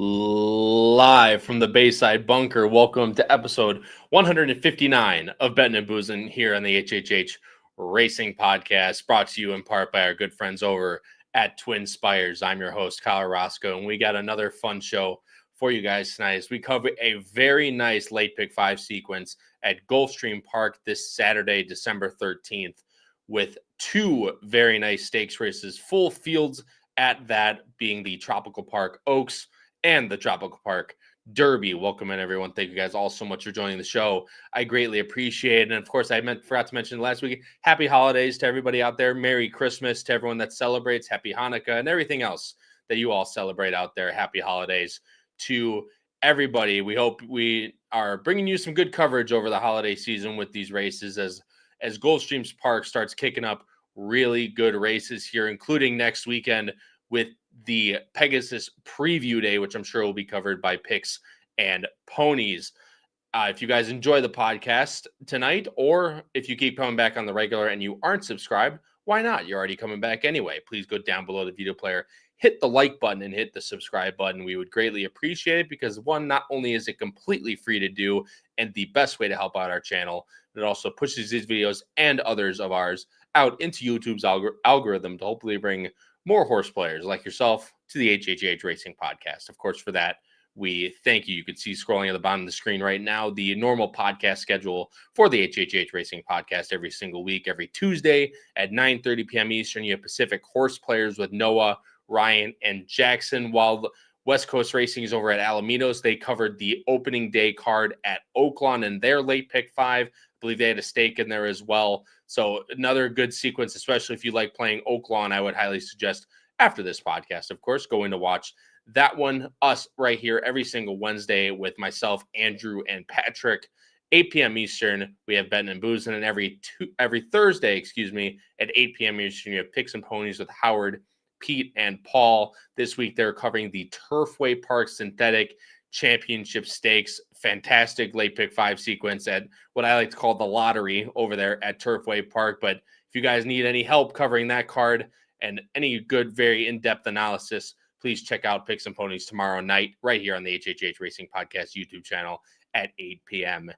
Live from the Bayside Bunker. Welcome to episode 159 of Bettin and Boozin here on the HHH Racing Podcast, brought to you in part by our good friends over at TwinSpires. I'm your host, Kyle Roscoe, and we got another fun show for you guys tonight as we cover a very nice Late Pick5 sequence at Gulfstream Park this Saturday, December 13th, with two very nice stakes races, full fields at that, being the Tropical Park OAKS and the Tropical Park Derby. Welcome in, everyone. Thank you guys all so much for joining the show. I greatly appreciate it. And of course, forgot to mention last week, happy holidays to everybody out there. Merry Christmas to everyone that celebrates. Happy Hanukkah and everything else that you all celebrate out there. Happy holidays to everybody. We hope we are bringing you some good coverage over the holiday season with these races as Gulfstream Park starts kicking up really good races here, including next weekend with the Pegasus Preview Day, which I'm sure will be covered by Picks and Ponies. If you guys enjoy the podcast tonight, or if you keep coming back on the regular and you aren't subscribed, why not? You're already coming back anyway. Please go down below the video player, hit the like button, and hit the subscribe button. We would greatly appreciate it because, one, not only is it completely free to do and the best way to help out our channel, it also pushes these videos and others of ours out into YouTube's algorithm to hopefully bring more horse players like yourself to the HHH Racing Podcast. Of course, for that, we thank you. You can see scrolling at the bottom of the screen right now the normal podcast schedule for the HHH Racing Podcast every single week. Every Tuesday at 9:30 p.m. Eastern, you have Pacific Horseplayers with Noah, Ryan, and Jackson, while West Coast Racing is over at Alamitos. They covered the opening day card at Oaklawn and their Late Pick5. I believe they had a stake in there as well. So another good sequence, especially if you like playing Oaklawn. I would highly suggest after this podcast, of course, going to watch that one. Us right here every single Wednesday with myself, Andrew, and Patrick, 8 p.m. Eastern. We have Bettin and Boozin, and every Thursday, at 8 p.m. Eastern, you have Picks and Ponies with Howard, Pete, and Paul. This week, they're covering the Turfway Park Synthetic Championship Stakes. Fantastic Late Pick5 sequence at what I like to call the lottery over there at Turfway Park. But if you guys need any help covering that card and any good, very in-depth analysis, please check out Picks and Ponies tomorrow night right here on the HHH Racing Podcast YouTube channel at 8 p.m.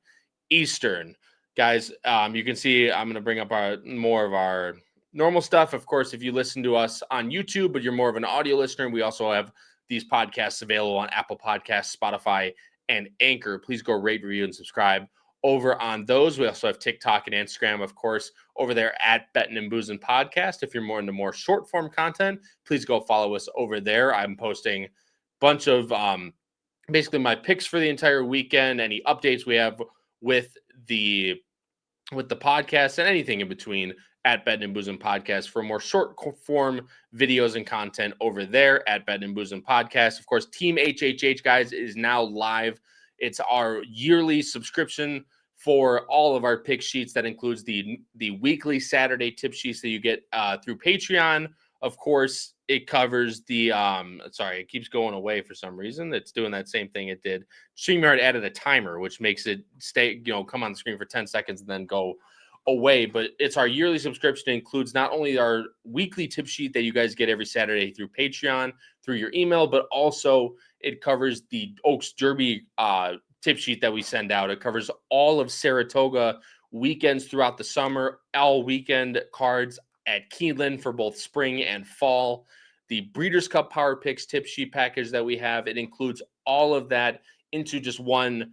Eastern. Guys, you can see I'm going to bring up more of our normal stuff. Of course, if you listen to us on YouTube, but you're more of an audio listener, we also have these podcasts available on Apple Podcasts, Spotify, and Anchor. Please go rate, review, and subscribe over on those. We also have TikTok and Instagram, of course, over there at Bettin and Boozin Podcast. If you're more into more short form content, please go follow us over there. I'm posting a bunch of basically my picks for the entire weekend, any updates we have with the podcast, and anything in between at Bettin and Boozin Podcast for more short form videos and content over there at Bettin and Boozin Podcast. Of course, Team HHH, guys, is now live. It's our yearly subscription for all of our pick sheets. That includes the weekly Saturday tip sheets that you get through Patreon. Of course, it covers the it keeps going away for some reason. It's doing that same thing it did. StreamYard added a timer, which makes it come on the screen for 10 seconds and then go away. But it's our yearly subscription. It includes not only our weekly tip sheet that you guys get every Saturday through Patreon, through your email, but also it covers the Oaks Derby tip sheet that we send out. It covers all of Saratoga weekends throughout the summer, all weekend cards at Keeneland for both spring and fall. The Breeders' Cup Power Picks tip sheet package that we have, it includes all of that into just one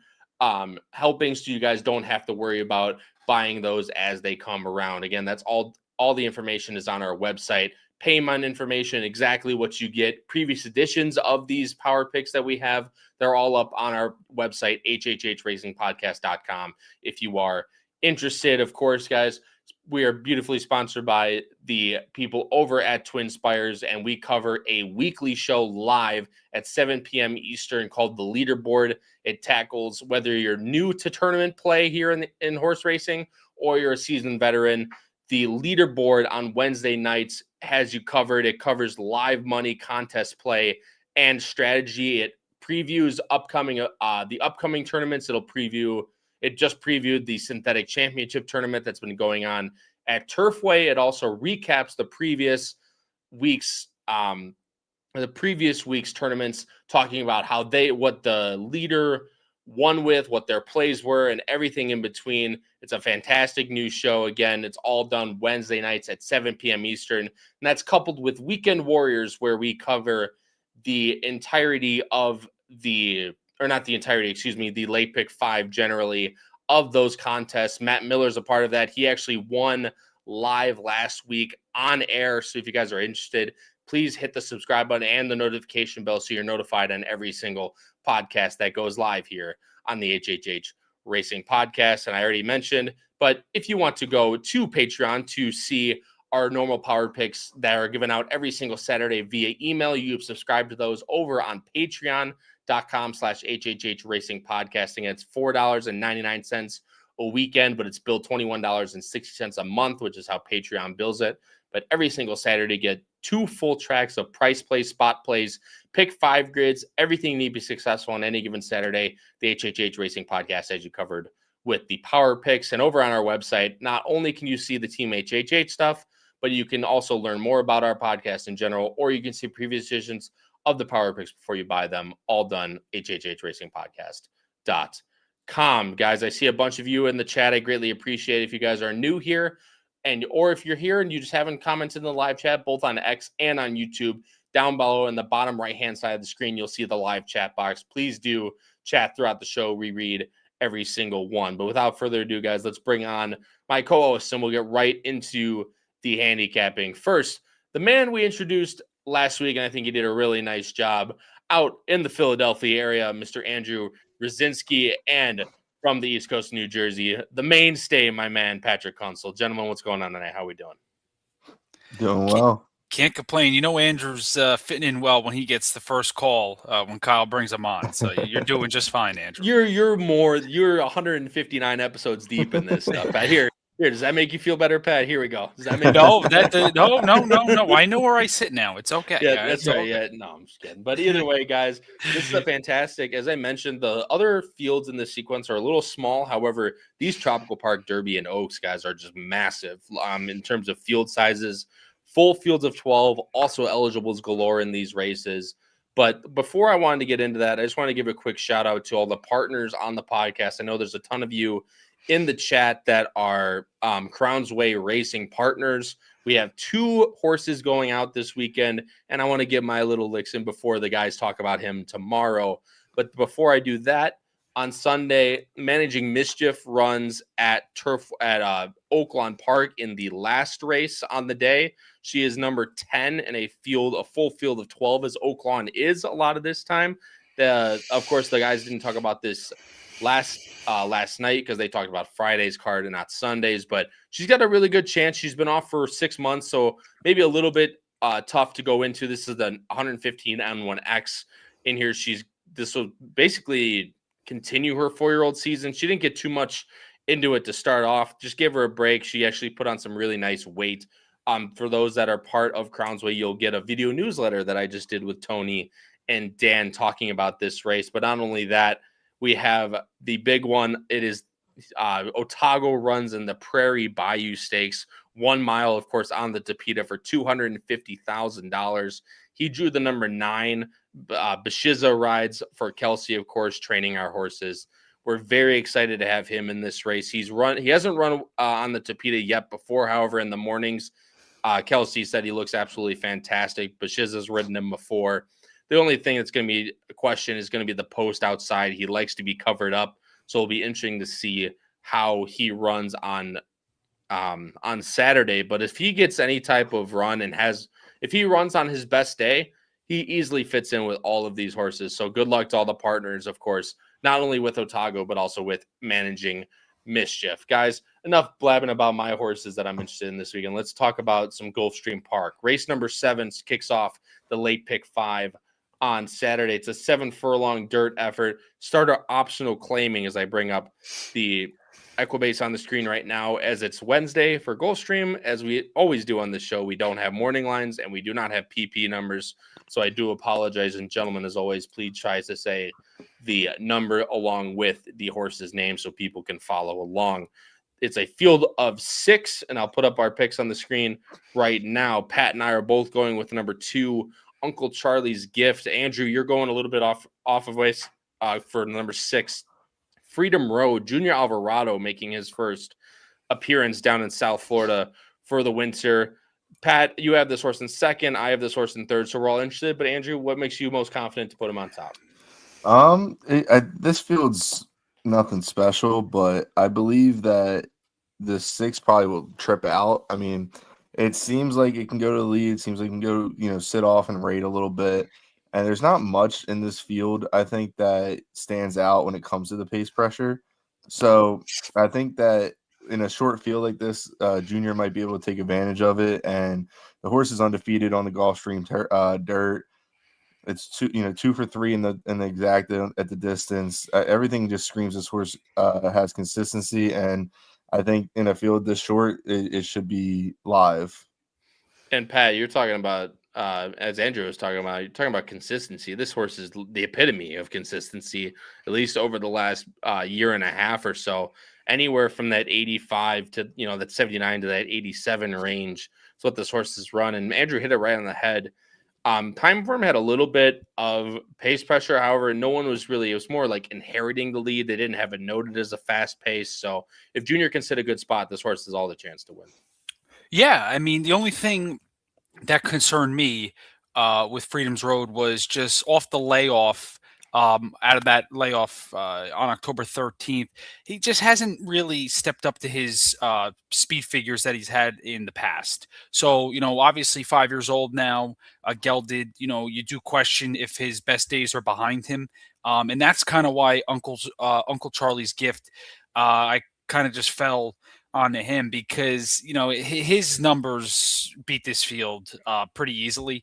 helping, so you guys don't have to worry about buying those as they come around. Again, that's all the information is on our website. Payment information, exactly what you get. Previous editions of these power picks that we have, they're all up on our website, hhhracingpodcast.com, if you are interested. Of course, guys, we are beautifully sponsored by the people over at TwinSpires, and we cover a weekly show live at 7 p.m. Eastern called The Leaderboard. It tackles whether you're new to tournament play here in horse racing or you're a seasoned veteran. The Leaderboard on Wednesday nights has you covered. It covers live money, contest play, and strategy. It previews the upcoming tournaments. It just previewed the Synthetic Championship tournament that's been going on at Turfway. It also recaps the previous week's the previous week's tournaments, talking about what the leader won with, what their plays were, and everything in between. It's a fantastic new show. Again, it's all done Wednesday nights at 7 p.m. Eastern. And that's coupled with Weekend Warriors, where we cover the entirety of the Late Pick 5 generally of those contests. Matt Miller's a part of that. He actually won live last week on air. So if you guys are interested, please hit the subscribe button and the notification bell so you're notified on every single podcast that goes live here on the HHH Racing Podcast. And I already mentioned, but if you want to go to Patreon to see our normal power picks that are given out every single Saturday via email, you subscribe to those over on patreon.com/HHH Racing Podcasting. It's $4.99 a weekend, but it's billed $21.60 a month, which is how Patreon bills it. But every single Saturday, get 2 full tracks of price plays, spot plays, pick 5 grids, everything you need to be successful on any given Saturday. The HHH Racing Podcast has you covered with the power picks. And over on our website, not only can you see the Team HHH stuff, but you can also learn more about our podcast in general, or you can see previous editions of the power picks before you buy them, all done hhhracingpodcast.com. Guys, I see a bunch of you in the chat. I greatly appreciate it. If you guys are new here, or if you're here and you just haven't commented in the live chat, both on X and on YouTube, down below in the bottom right-hand side of the screen, you'll see the live chat box. Please do chat throughout the show. We read every single one. But without further ado, guys, let's bring on my co-hosts, and we'll get right into the handicapping. First, the man we introduced last week, and I think he did a really nice job out in the Philadelphia area, Mr. Andrew Rosinski, and from the East Coast of New Jersey, the mainstay, my man, Patrick Kunsel. Gentlemen, what's going on tonight? How we doing? Doing well. Can't complain. You know, Andrew's fitting in well when he gets the first call when Kyle brings him on. So you're doing just fine, Andrew. You're 159 episodes deep in this stuff. Pat, here, does that make you feel better, Pat? Here we go. Does that make no? I know where I sit now. It's okay. Yeah, that's right. Yeah, no, I'm just kidding. But either way, guys, this is a fantastic. As I mentioned, the other fields in this sequence are a little small. However, these Tropical Park Derby and Oaks guys are just massive in terms of field sizes. Full fields of 12, also eligibles galore in these races. But before I wanted to get into that, I just want to give a quick shout out to all the partners on the podcast. I know there's a ton of you in the chat that are Crown's Way Racing partners. We have 2 horses going out this weekend, and I want to give my little licks in before the guys talk about him tomorrow. But before I do that, on Sunday, Managing Mischief runs at Oaklawn Park in the last race on the day. She is number 10 in a full field of 12, as Oaklawn is a lot of this time. Of course, the guys didn't talk about this last night because they talked about Friday's card and not Sunday's, but she's got a really good chance. She's been off for 6 months, so maybe a little bit tough to go into. This is the 115 N1X in here. This will basically continue her 4-year-old season. She didn't get too much into it to start off. Just give her a break. She actually put on some really nice weight. For those that are part of Crown's Way, you'll get a video newsletter that I just did with Tony and Dan talking about this race. But not only that, we have the big one. It is Otago runs in the Prairie Bayou Stakes, 1 mile, of course, on the Tapeta for $250,000. He drew the number 9. Bashiza rides for Kelsey, of course, training our horses. We're very excited to have him in this race. He hasn't run on the Tapeta yet before. However, in the mornings, Kelsey said he looks absolutely fantastic. Bashiza's ridden him before. The only thing that's going to be a question is going to be the post outside. He likes to be covered up, so it'll be interesting to see how he runs on Saturday. But if he gets any type of run if he runs on his best day, he easily fits in with all of these horses. So good luck to all the partners, of course, not only with Otago, but also with Managing Mischief. Guys, enough blabbing about my horses that I'm interested in this weekend. Let's talk about some Gulfstream Park. Race number 7 kicks off the Late Pick 5 on Saturday. It's a 7-furlong dirt effort. Starter optional claiming, as I bring up the Equibase on the screen right now, as it's Wednesday for Gulfstream. As we always do on this show, we don't have morning lines and we do not have PP numbers. So I do apologize. And gentlemen, as always, please try to say the number along with the horse's name so people can follow along. It's a field of 6, and I'll put up our picks on the screen right now. Pat and I are both going with number 2 Uncle Charlie's Gift. Andrew, you're going a little bit off of base for number 6, Freedom Road. Junior Alvarado making his first appearance down in South Florida for the winter. Pat, you have this horse in second. I have this horse in third, so we're all interested. But Andrew, what makes you most confident to put him on top? This field's nothing special, but I believe that the 6 probably will trip out. I mean, it seems like it can go to the lead. It seems like it can go, sit off and rate a little bit. And there's not much in this field, I think, that stands out when it comes to the pace pressure. So I think that in a short field like this, Junior might be able to take advantage of it. And the horse is undefeated on the Gulfstream dirt. It's 2 for 3 in the exact at the distance. Everything just screams this horse has consistency, and I think in a field this short, it should be live. And Pat, you're talking about as Andrew was talking about, you're talking about consistency. This horse is the epitome of consistency, at least over the last year and a half or so. Anywhere from that 85 to that 79 to that 87 range is what this horse has run. And Andrew hit it right on the head. Time Form had a little bit of pace pressure. However, no one was really, it was more like inheriting the lead. They didn't have it noted as a fast pace. So if Junior can sit a good spot, this horse has all the chance to win. Yeah. I mean, the only thing that concerned me with Freedom's Road was just off the layoff. Out of that layoff on October 13th, he just hasn't really stepped up to his speed figures that he's had in the past. So, obviously 5 years old now, gelded, you do question if his best days are behind him. And that's kind of why Uncle Charlie's Gift, I kind of just fell onto him because, his numbers beat this field pretty easily.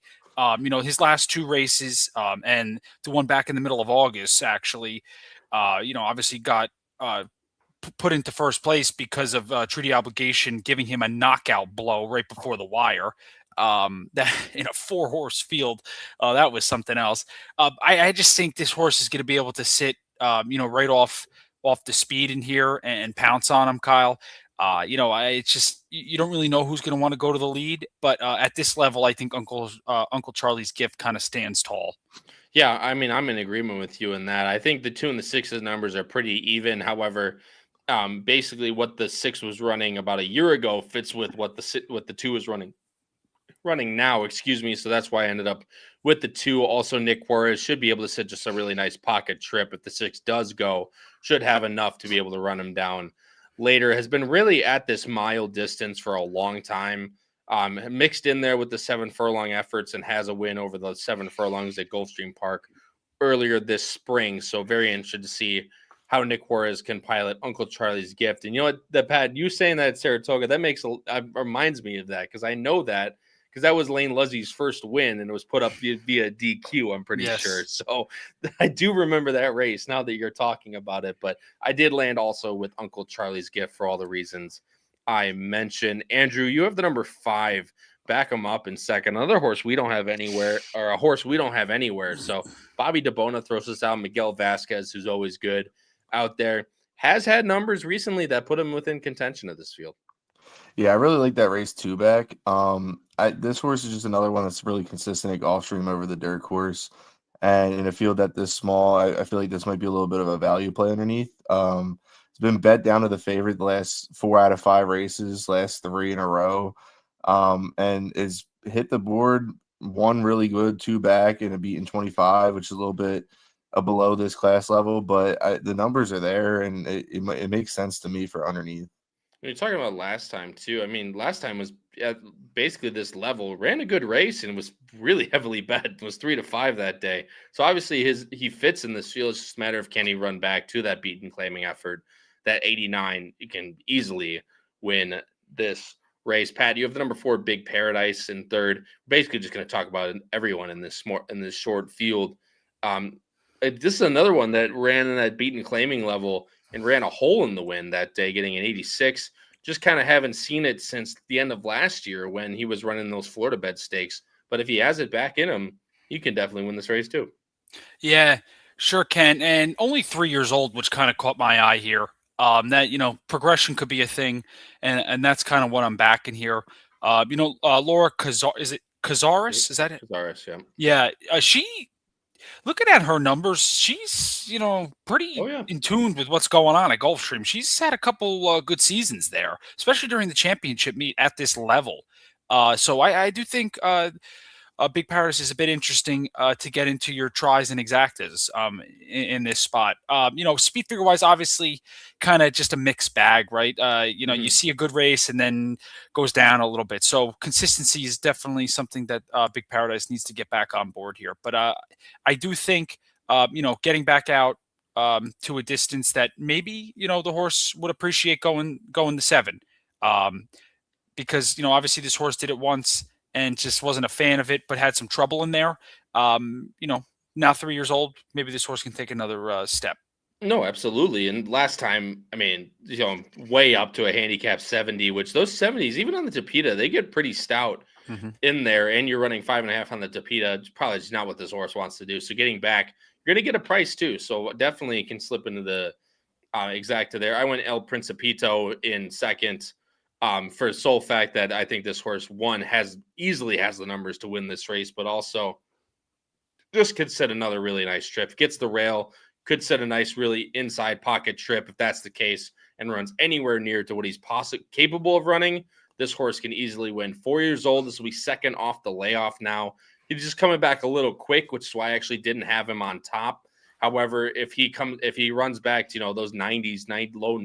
His last 2 races and the one back in the middle of August, actually, obviously got put into first place because of treaty obligation giving him a knockout blow right before the wire. That in a 4-horse field, that was something else. I just think this horse is going to be able to sit, right off the speed in here and pounce on him, Kyle. It's just you don't really know who's going to want to go to the lead, but at this level, I think Uncle Charlie's Gift kind of stands tall. Yeah, I mean, I'm in agreement with you in that. I think the 2 and the 6's numbers are pretty even. However, basically what the 6 was running about a year ago fits with what the 2 is running now. Excuse me. So that's why I ended up with the 2. Also, Nick Juarez should be able to sit just a really nice pocket trip if the 6 does go. Should have enough to be able to run him down later. Has been really at this mile distance for a long time. Mixed in there with the 7 furlong efforts and has a win over the 7 furlongs at Gulfstream Park earlier this spring. So very interested to see how Nick Juarez can pilot Uncle Charlie's Gift. And you know what, Pat, you saying that at Saratoga, that reminds me of that because I know that because that was Lane Luzzie's first win and it was put up via DQ, I'm pretty sure. So I do remember that race now that you're talking about it, but I did land also with Uncle Charlie's Gift for all the reasons I mentioned. Andrew, you have the number 5. Back him up in second. Another horse we don't have anywhere, or a horse we don't have anywhere. So Bobby DeBona throws us out. Miguel Vasquez, who's always good out there, has had numbers recently that put him within contention of this field. Yeah, I really like that race 2 back. This horse is just another one that's really consistent at Gulfstream over the dirt course. And in a field that this small, I feel like this might be a little bit of a value play underneath. It's been bet down to the favorite the last 4 out of 5 races, last 3 in a row. And is hit the board 1 really good, 2 back, and a beat in 25, which is a little bit below this class level. But the numbers are there, and it makes sense to me for underneath. You're talking about last time too. I mean, last time was at basically this level, ran a good race and was really heavily bet. It was 3 to 5 that day. So obviously he fits in this field. It's just a matter of can he run back to that beaten claiming effort. That 89, you can easily win this race. Pat, you have the number 4 Big Paradise in third. Basically, just going to talk about everyone in this short field. This is another one that ran in that beaten claiming level and ran a hole in the win that day, getting an 86. Just kind of haven't seen it since the end of last year when he was running those Florida bed stakes. But if he has it back in him, he can definitely win this race too. Yeah, sure can. And only 3 years old, which kind of caught my eye here. That, progression could be a thing. And that's kind of what I'm backing here. Laura Kazar, is it Cazares, is that it? Cazares, yeah. Yeah, looking at her numbers, she's pretty yeah. in tune with what's going on at Gulfstream. She's had a couple good seasons there, especially during the championship meet at this level. So I do think Big Paris is a bit interesting to get into your tries and exactas in this spot. Speed figure wise, obviously, kind of just a mixed bag, right? You see a good race and then goes down a little bit. So consistency is definitely something that Big Paradise needs to get back on board here. But I do think, getting back out to a distance that maybe the horse would appreciate going to 7, because obviously this horse did it once and just wasn't a fan of it, but had some trouble in there. Now 3 years old, maybe this horse can take another step. No, absolutely. And last time, I mean, way up to a handicap 70, which those 70s, even on the Tapeta, they get pretty stout in there. And you're running 5.5 on the Tapeta. It's probably just not what this horse wants to do. So getting back, you're going to get a price too. So definitely can slip into the exacta there. I went El Principito in second. For the sole fact that I think this horse, one, easily has the numbers to win this race, but also just could set another really nice trip. Gets the rail, could set a nice, really inside pocket trip if that's the case, and runs anywhere near to what he's capable of running. This horse can easily win. 4 years old. This will be second off the layoff now. He's just coming back a little quick, which is why I actually didn't have him on top. However, if he runs back to those 90s, low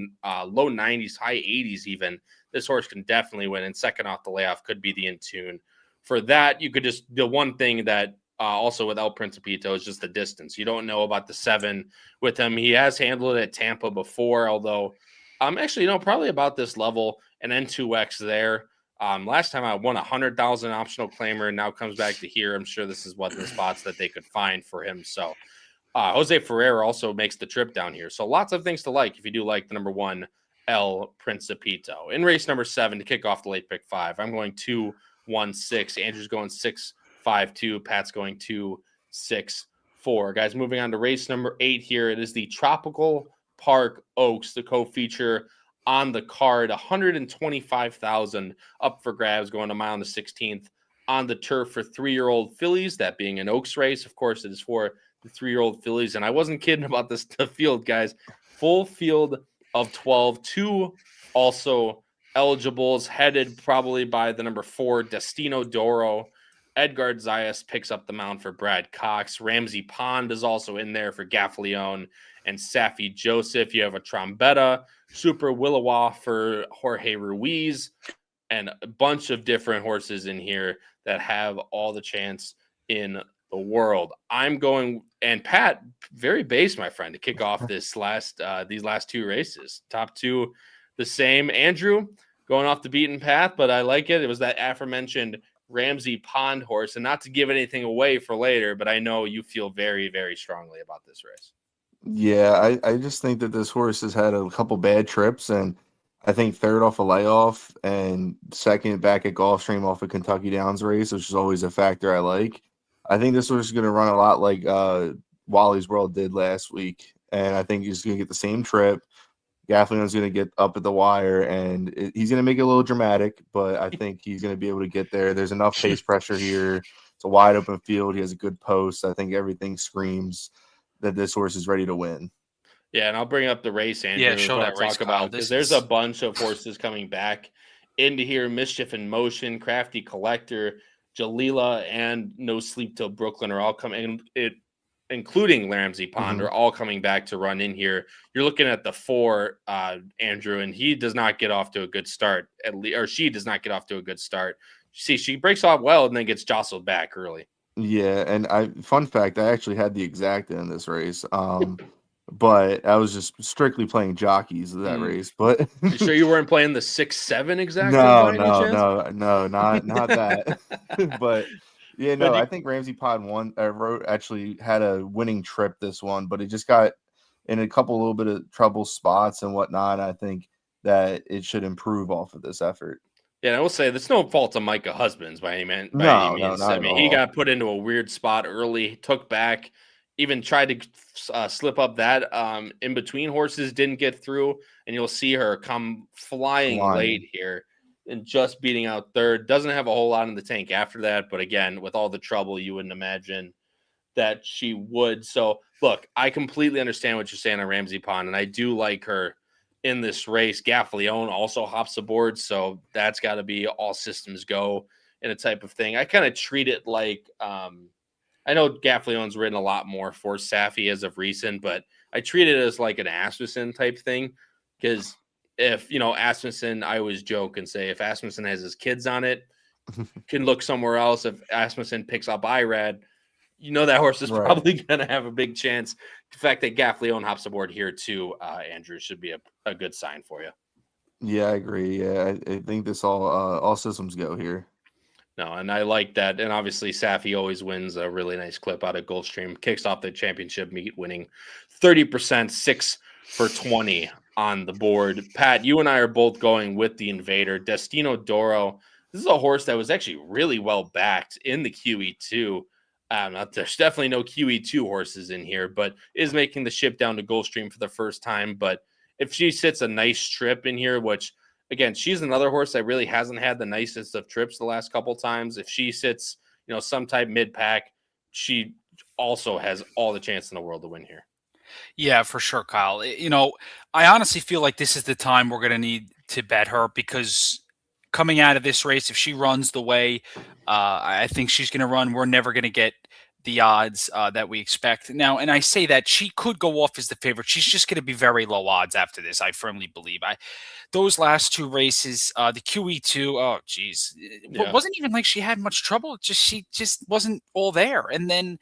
90s, high 80s even, this horse can definitely win. And second off the layoff could be the in tune. For that, you could the one thing that also with El Principito is just the distance. You don't know about the 7 with him. He has handled it at Tampa before, although actually probably about this level, an N2X there. Last time I won 100,000 optional claimer, and now comes back to here. I'm sure this is what the spots that they could find for him. So. Jose Ferrer also makes the trip down here. So lots of things to like if you do like the number 1, El Principito. In race number 7 to kick off the late pick 5, I'm going 2-1-6. Andrew's going 6-5-2. Pat's going 2-6-4. Guys, moving on to race number 8 here. It is the Tropical Park Oaks, the co-feature on the card. 125,000 up for grabs, going a mile on the 16th on the turf for 3-year-old fillies, that being an Oaks race. Of course, it is for the 3-year-old fillies, and I wasn't kidding about this field, guys. Full field of 12, 2 also eligibles, headed probably by the number 4 Destino Doro. Edgar Zayas picks up the mount for Brad Cox. Ramsey Pond is also in there for Gaffleone and Safi Joseph. You have a Trombetta, Super Willowa for Jorge Ruiz, and a bunch of different horses in here that have all the chance in the world. I'm going, and Pat, very base, my friend, to kick off these last 2 races. Top 2 the same. Andrew going off the beaten path, but I like it. It was that aforementioned Ramsey Pond horse, and not to give anything away for later, but I know you feel very, very strongly about this race. Yeah, I just think that this horse has had a couple bad trips, and I think third off a layoff and second back at Gulfstream off a Kentucky Downs race, which is always a factor I like. I think this horse is going to run a lot like Wally's World did last week, and I think he's going to get the same trip. Gaffleone's going to get up at the wire, and he's going to make it a little dramatic, but I think he's going to be able to get there. There's enough pace pressure here. It's a wide open field. He has a good post. I think everything screams that this horse is ready to win. Yeah, and I'll bring up the race, Andrew. Yeah, show that race, talk about, because there's a bunch of horses coming back into here. Mischief in Motion, Crafty Collector, Jalila, and No Sleep Till Brooklyn are all coming. Including Ramsey Pond, are all coming back to run in here. You're looking at the 4, Andrew, and he does not get off to a good start, or she does not get off to a good start. See, she breaks off well and then gets jostled back early. Yeah, and fun fact, I actually had the exacta in this race. But I was just strictly playing jockeys of that race. But you sure you weren't playing the 6-7 exacta? No, not that. But yeah, no, I think Ramsey Pond actually had a winning trip this one, but it just got in a little bit of trouble spots and whatnot. I think that it should improve off of this effort. Yeah, I will say there's no fault to Micah Husbands by any means. No, I mean, he got put into a weird spot early, took back, even tried to slip up that in between horses, didn't get through, and you'll see her come flying late here. and just beating out third. Doesn't have a whole lot in the tank after that, but again, with all the trouble, you wouldn't imagine that she would. So look, I completely understand what you're saying on Ramsey Pond, and I do like her in this race. Gaffalione also hops aboard, so that's got to be all systems go in a type of thing. I kind of treat it like I know Gaffalione's ridden a lot more for Safi as of recent, but I treat it as like an Asmussen type thing, because if, Asmussen, I always joke and say if Asmussen has his kids on it, can look somewhere else. If Asmussen picks up Irad, that horse is Right. probably going to have a big chance. The fact that Gaffalione hops aboard here too, Andrew, should be a good sign for you. Yeah, I agree. Yeah, I think this all systems go here. No, and I like that. And obviously, Safi always wins a really nice clip out of Gulfstream. Kicks off the championship meet, winning 30%, 6 for 20 on the board. Pat, you and I are both going with the Invader. Destino Doro. This is a horse that was actually really well backed in the QE2. There's definitely no QE2 horses in here, but is making the ship down to Gulfstream for the first time. But if she sits a nice trip in here, which again, she's another horse that really hasn't had the nicest of trips the last couple times. If she sits, some type mid-pack, she also has all the chance in the world to win here. Yeah, for sure, Kyle. I honestly feel like this is the time we're going to need to bet her, because coming out of this race, if she runs the way I think she's going to run, we're never going to get the odds that we expect now. And I say that she could go off as the favorite. She's just going to be very low odds after this, I firmly believe. Those last two races, the QE2, oh geez, it wasn't even like she had much trouble. She just wasn't all there. And then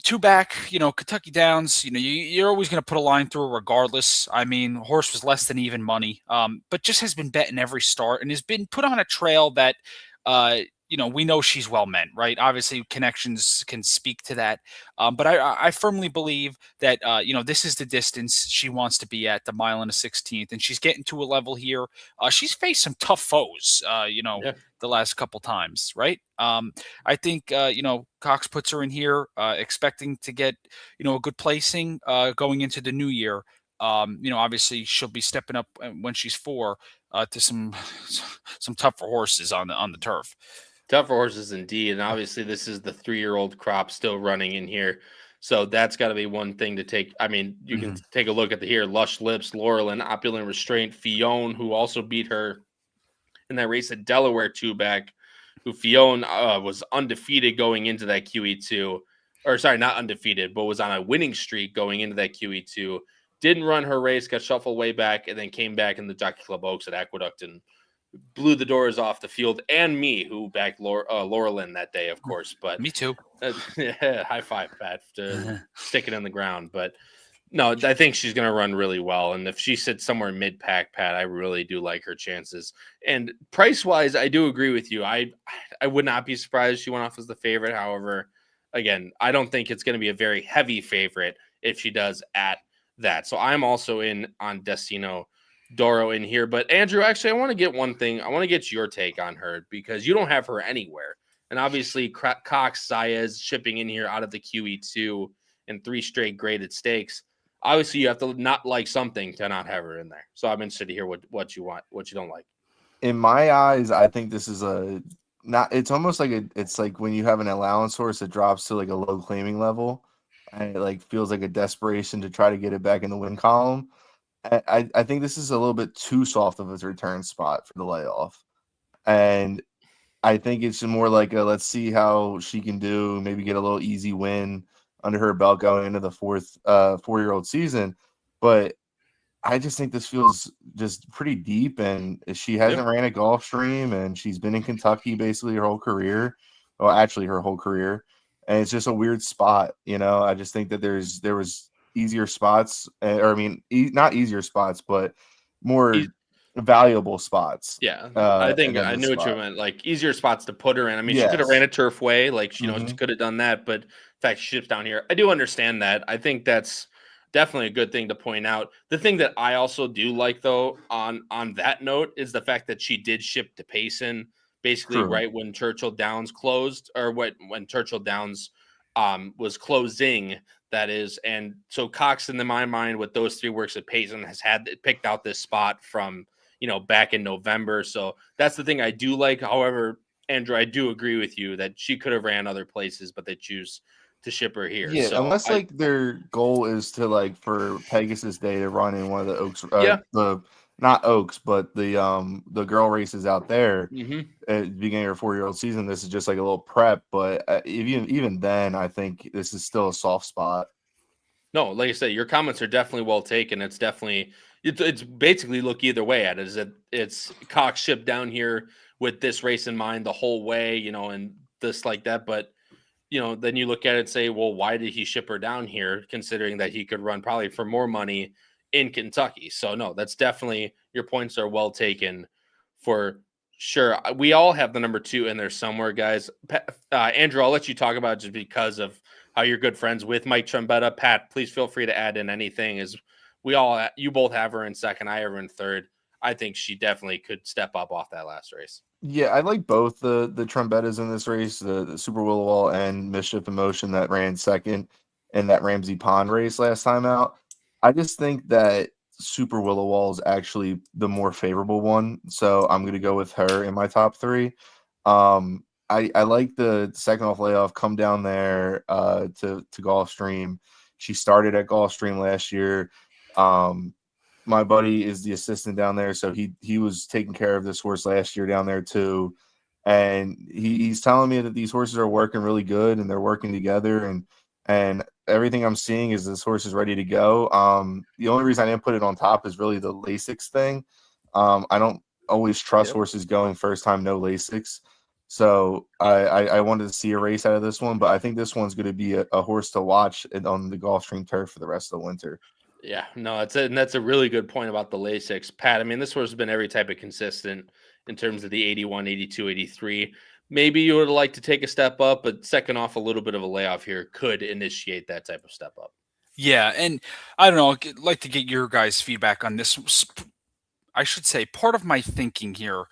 two back, Kentucky Downs, you're always going to put a line through regardless. I mean, horse was less than even money, but just has been betting every start and has been put on a trail that, we know she's well meant, right? Obviously, connections can speak to that. But I firmly believe that, this is the distance she wants to be at, the mile and a 16th, and she's getting to a level here. She's faced some tough foes, the last couple times, right? I think, Cox puts her in here expecting to get, a good placing going into the new year. Obviously she'll be stepping up when she's 4 to some tougher horses on the turf. Tougher horses indeed. And obviously this is the 3-year-old crop still running in here. So that's got to be one thing to take. I mean, you can take a look at Lush Lips, Laurelin, Opulent Restraint, Fionn, who also beat her in that race at Delaware 2-back, who Fionn was undefeated going into that QE2. Or sorry, not undefeated, but was on a winning streak going into that QE2. Didn't run her race, got shuffled way back, and then came back in the Jockey Club Oaks at Aqueduct and blew the doors off the field, and me, who backed Laurelin that day, of course. But me too. High five, Pat, to stick it in the ground. But no, I think she's going to run really well. And if she sits somewhere mid-pack, Pat, I really do like her chances. And price-wise, I do agree with you. I would not be surprised if she went off as the favorite. However, again, I don't think it's going to be a very heavy favorite if she does at that. So I'm also in on Destino Doro in here. But Andrew, actually, I want to get one thing. I want to get your take on her, because you don't have her anywhere. And obviously, Cox, Zayas shipping in here out of the QE2 and 3 straight graded stakes. Obviously, you have to not like something to not have her in there. So I'm interested to hear what you want, what you don't like. In my eyes, I think this is it's almost like it's like when you have an allowance horse that drops to like a low claiming level, and it like feels like a desperation to try to get it back in the win column. I think this is a little bit too soft of a return spot for the layoff. And I think it's more like let's see how she can do, maybe get a little easy win under her belt going into the 4-year-old season. But I just think this feels just pretty deep, and she hasn't ran at Gulfstream, and she's been in Kentucky basically her whole career. Well, actually her whole career. And it's just a weird spot. I just think that there was easier spots, not easier spots, but more valuable spots. Yeah, I think I knew what you meant. Like easier spots to put her in. I mean, she could have ran a turf way, like she could have done that. But in fact, she ships down here. I do understand that. I think that's definitely a good thing to point out. The thing that I also do like, though, on that note, is the fact that she did ship to Payson basically right when Churchill Downs closed, or when Churchill Downs was closing. That is, and so Cox, in my mind, with those 3 works at Payson, has picked out this spot from back in November. So that's the thing I do like. However, Andrew, I do agree with you that she could have ran other places, but they choose to ship her here. Yeah, So unless like their goal is to like for Pegasus Day to run in one of the Oaks, the not Oaks, but the girl races out there at the beginning of her 4-year-old season. This is just like a little prep, but even then, I think this is still a soft spot. No, like I said, your comments are definitely well taken. It's definitely it's basically look either way at it. Is that it's Cox shipped down here with this race in mind the whole way, and this like that, but. Then you look at it and say, well, why did he ship her down here, considering that he could run probably for more money in Kentucky? So, no, that's definitely your points are well taken for sure. We all have the number 2 in there somewhere, guys. Andrew, I'll let you talk about it just because of how you're good friends with Mike Trombetta. Pat, please feel free to add in anything. As you both have her in second, I have her in third. I think she definitely could step up off that last race. Yeah, I like both the Trombettas in this race, the Super Willowall and Mischief Emotion that ran second in that Ramsey Pond race last time out. I just think that Super Willowall is actually the more favorable one, so I'm going to go with her in my top 3. I like the second off layoff, come down there to Gulfstream. She started at Gulfstream last year. My buddy is the assistant down there, so he was taking care of this horse last year down there too. And he's telling me that these horses are working really good and they're working together, and everything I'm seeing is this horse is ready to go. The only reason I didn't put it on top is really the Lasix thing. I don't always trust horses going first time, no Lasix. So I wanted to see a race out of this one, but I think this one's going to be a horse to watch on the Gulfstream turf for the rest of the winter. Yeah, no, that's a really good point about the Lasix. Pat, I mean, this horse has been every type of consistent in terms of the 81, 82, 83. Maybe you would like to take a step up, but second off, a little bit of a layoff here could initiate that type of step up. Yeah, and I don't know, I'd like to get your guys' feedback on this. I should say part of my thinking here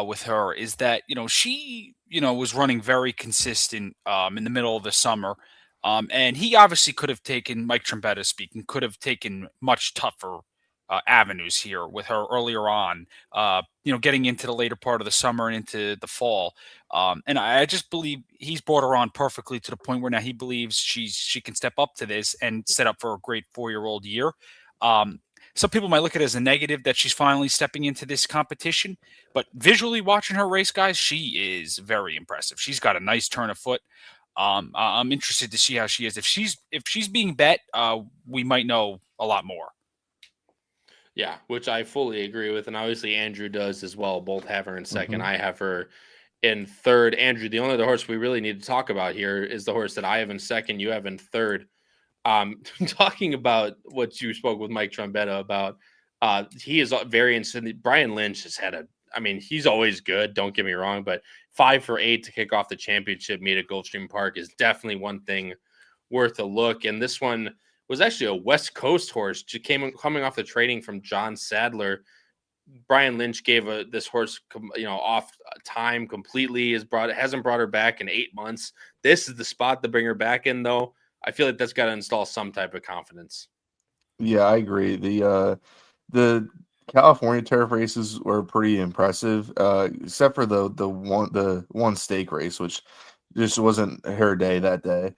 with her is that, she, was running very consistent in the middle of the summer. And he obviously could have taken, Mike Trombetta speaking, could have taken much tougher avenues here with her earlier on, getting into the later part of the summer and into the fall. And I just believe he's brought her on perfectly to the point where now he believes she can step up to this and set up for a great 4-year-old year. Some people might look at it as a negative that she's finally stepping into this competition, but visually watching her race, guys, she is very impressive. She's got a nice turn of foot. I'm interested to see how she is. If she's being bet, we might know a lot more. Yeah, which I fully agree with, and obviously Andrew does as well. Both have her in second. I have her in third. Andrew, the only other horse we really need to talk about here is the horse that I have in second. You have in third. Talking about what you spoke with Mike Trombetta about, he is very interested. Brian Lynch has had he's always good, don't get me wrong, but 5 for 8 to kick off the championship meet at Gulfstream Park is definitely one thing worth a look. And this one was actually a West Coast horse, coming off the training from John Sadler. Brian Lynch gave this horse, off time completely. Hasn't brought her back in 8 months. This is the spot to bring her back in, though. I feel like that's got to install some type of confidence. Yeah, I agree. The California turf races were pretty impressive, except for the one stake race, which just wasn't her day that day.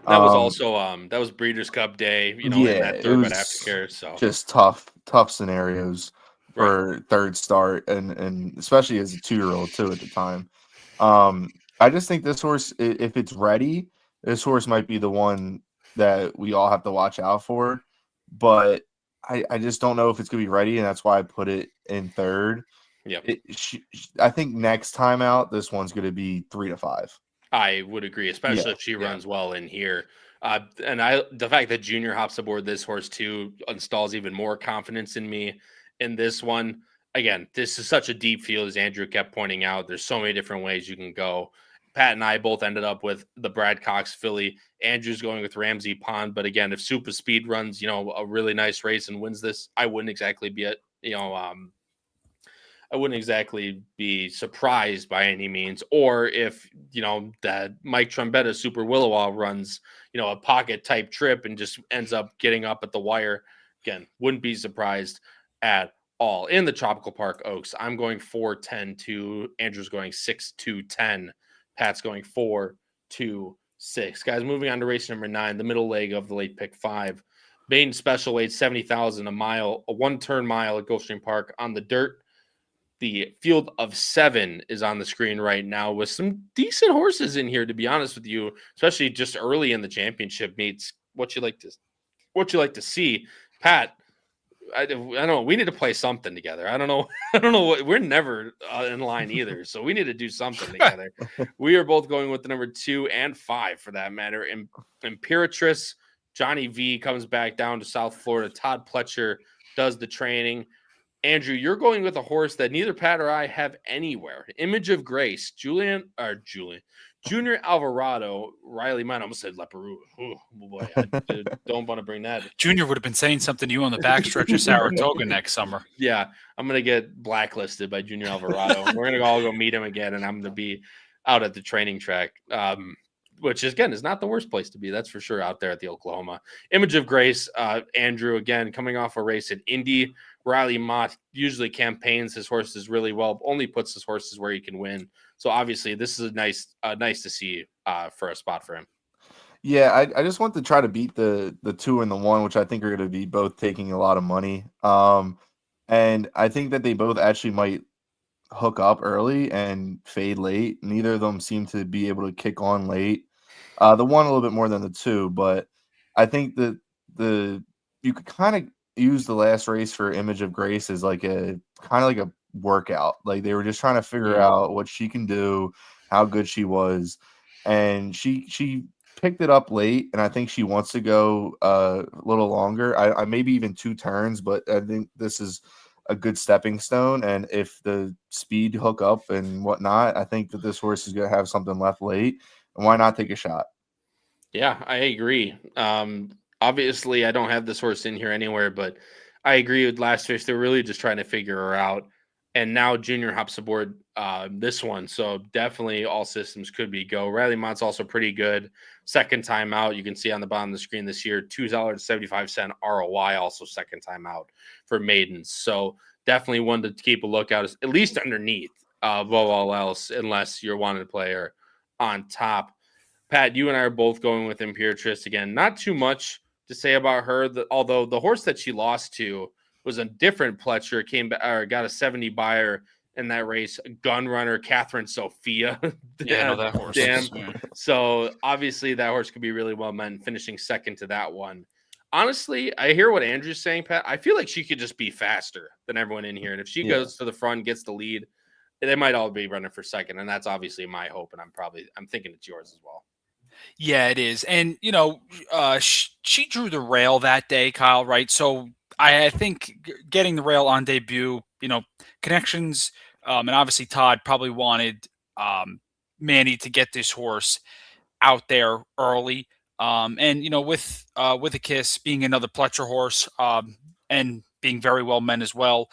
That was also that was Breeders' Cup Day, in that third aftercare. So just tough scenarios for third start, and especially as a 2-year-old too at the time. I just think this horse, if it's ready, this horse might be the one that we all have to watch out for. But I just don't know if it's going to be ready, and that's why I put it in third. Yeah, I think next time out, this one's going to be 3 to 5. I would agree, especially if she runs well in here. The fact that Junior hops aboard this horse too installs even more confidence in me in this one. Again, this is such a deep field, as Andrew kept pointing out. There's so many different ways you can go. Pat and I both ended up with the Brad Cox filly. Andrew's going with Ramsey Pond. But again, if Super Speed runs, a really nice race and wins this, I wouldn't exactly be I wouldn't exactly be surprised by any means. Or if, that Mike Trombetta Super Willowall runs, a pocket type trip and just ends up getting up at the wire, again, wouldn't be surprised at all in the Tropical Park Oaks. I'm going 4-10-2. Andrew's going 6-2-10. Pat's going 4-2-6. Guys, moving on to race number 9, the middle leg of the Late Pick 5. Maiden special weight 70,000 a mile, a 1-turn mile at Gulfstream Park on the dirt. The field of 7 is on the screen right now with some decent horses in here, to be honest with you, especially just early in the championship meets. What you like to see, Pat? I don't know. We need to play something together. I don't know. What we're never in line either, so we need to do something together. We are both going with the number 2 and 5 for that matter. Imperatrice. Johnny V comes back down to South Florida. Todd Pletcher does the training. Andrew, you're going with a horse that neither Pat or I have anywhere. Image of Grace, Junior Alvarado, Riley Mine. I almost said Leperoux. Oh boy, I don't want to bring that. Junior would have been saying something to you on the backstretch of Saratoga next summer. Yeah, I'm going to get blacklisted by Junior Alvarado. We're going to all go meet him again, and I'm going to be out at the training track, which, again, is not the worst place to be. That's for sure out there at the Oklahoma. Image of Grace, Andrew, again, coming off a race at Indy. Riley Mott usually campaigns his horses really well, only puts his horses where he can win. So obviously this is nice to see for a spot for him. Yeah, I just want to try to beat the 2 and the 1, which I think are going to be both taking a lot of money. And I think that they both actually might hook up early and fade late. Neither of them seem to be able to kick on late. The 1 a little bit more than the 2, but I think that you could kind of use the last race for Image of Grace as like a workout. Like they were just trying to figure out what she can do, how good she was, and she picked it up late, and I think she wants to go a little longer. I maybe even 2 turns, but I think this is a good stepping stone. And if the speed hook up and whatnot, I think that this horse is going to have something left late. And why not take a shot? Yeah, I agree. Obviously, I don't have this horse in here anywhere, but I agree with last race. They're really just trying to figure her out. And now Junior hops aboard this one. So definitely all systems could be go. Riley Mott's also pretty good. Second time out. You can see on the bottom of the screen this year, $2.75 ROI, also second time out for maidens. So definitely one to keep a lookout, at least underneath above all else, unless you're wanting to play her on top. Pat, you and I are both going with Imperatrice again. Not too much to say about her, although the horse that she lost to was a different Pletcher, came back or got a 70 buyer in that race. Gun runner Catherine Sophia. Yeah, I know that horse. Damn. Yeah. So obviously that horse could be really well meant, finishing second to that one. Honestly, I hear what Andrew's saying, Pat. I feel like she could just be faster than everyone in here. And if she goes to the front, gets the lead, they might all be running for second. And that's obviously my hope. And I'm thinking it's yours as well. Yeah, it is. And, she drew the rail that day, Kyle, right? So I think getting the rail on debut, connections, and obviously Todd probably wanted Manny to get this horse out there early. With a kiss being another Pletcher horse and being very well meant as well,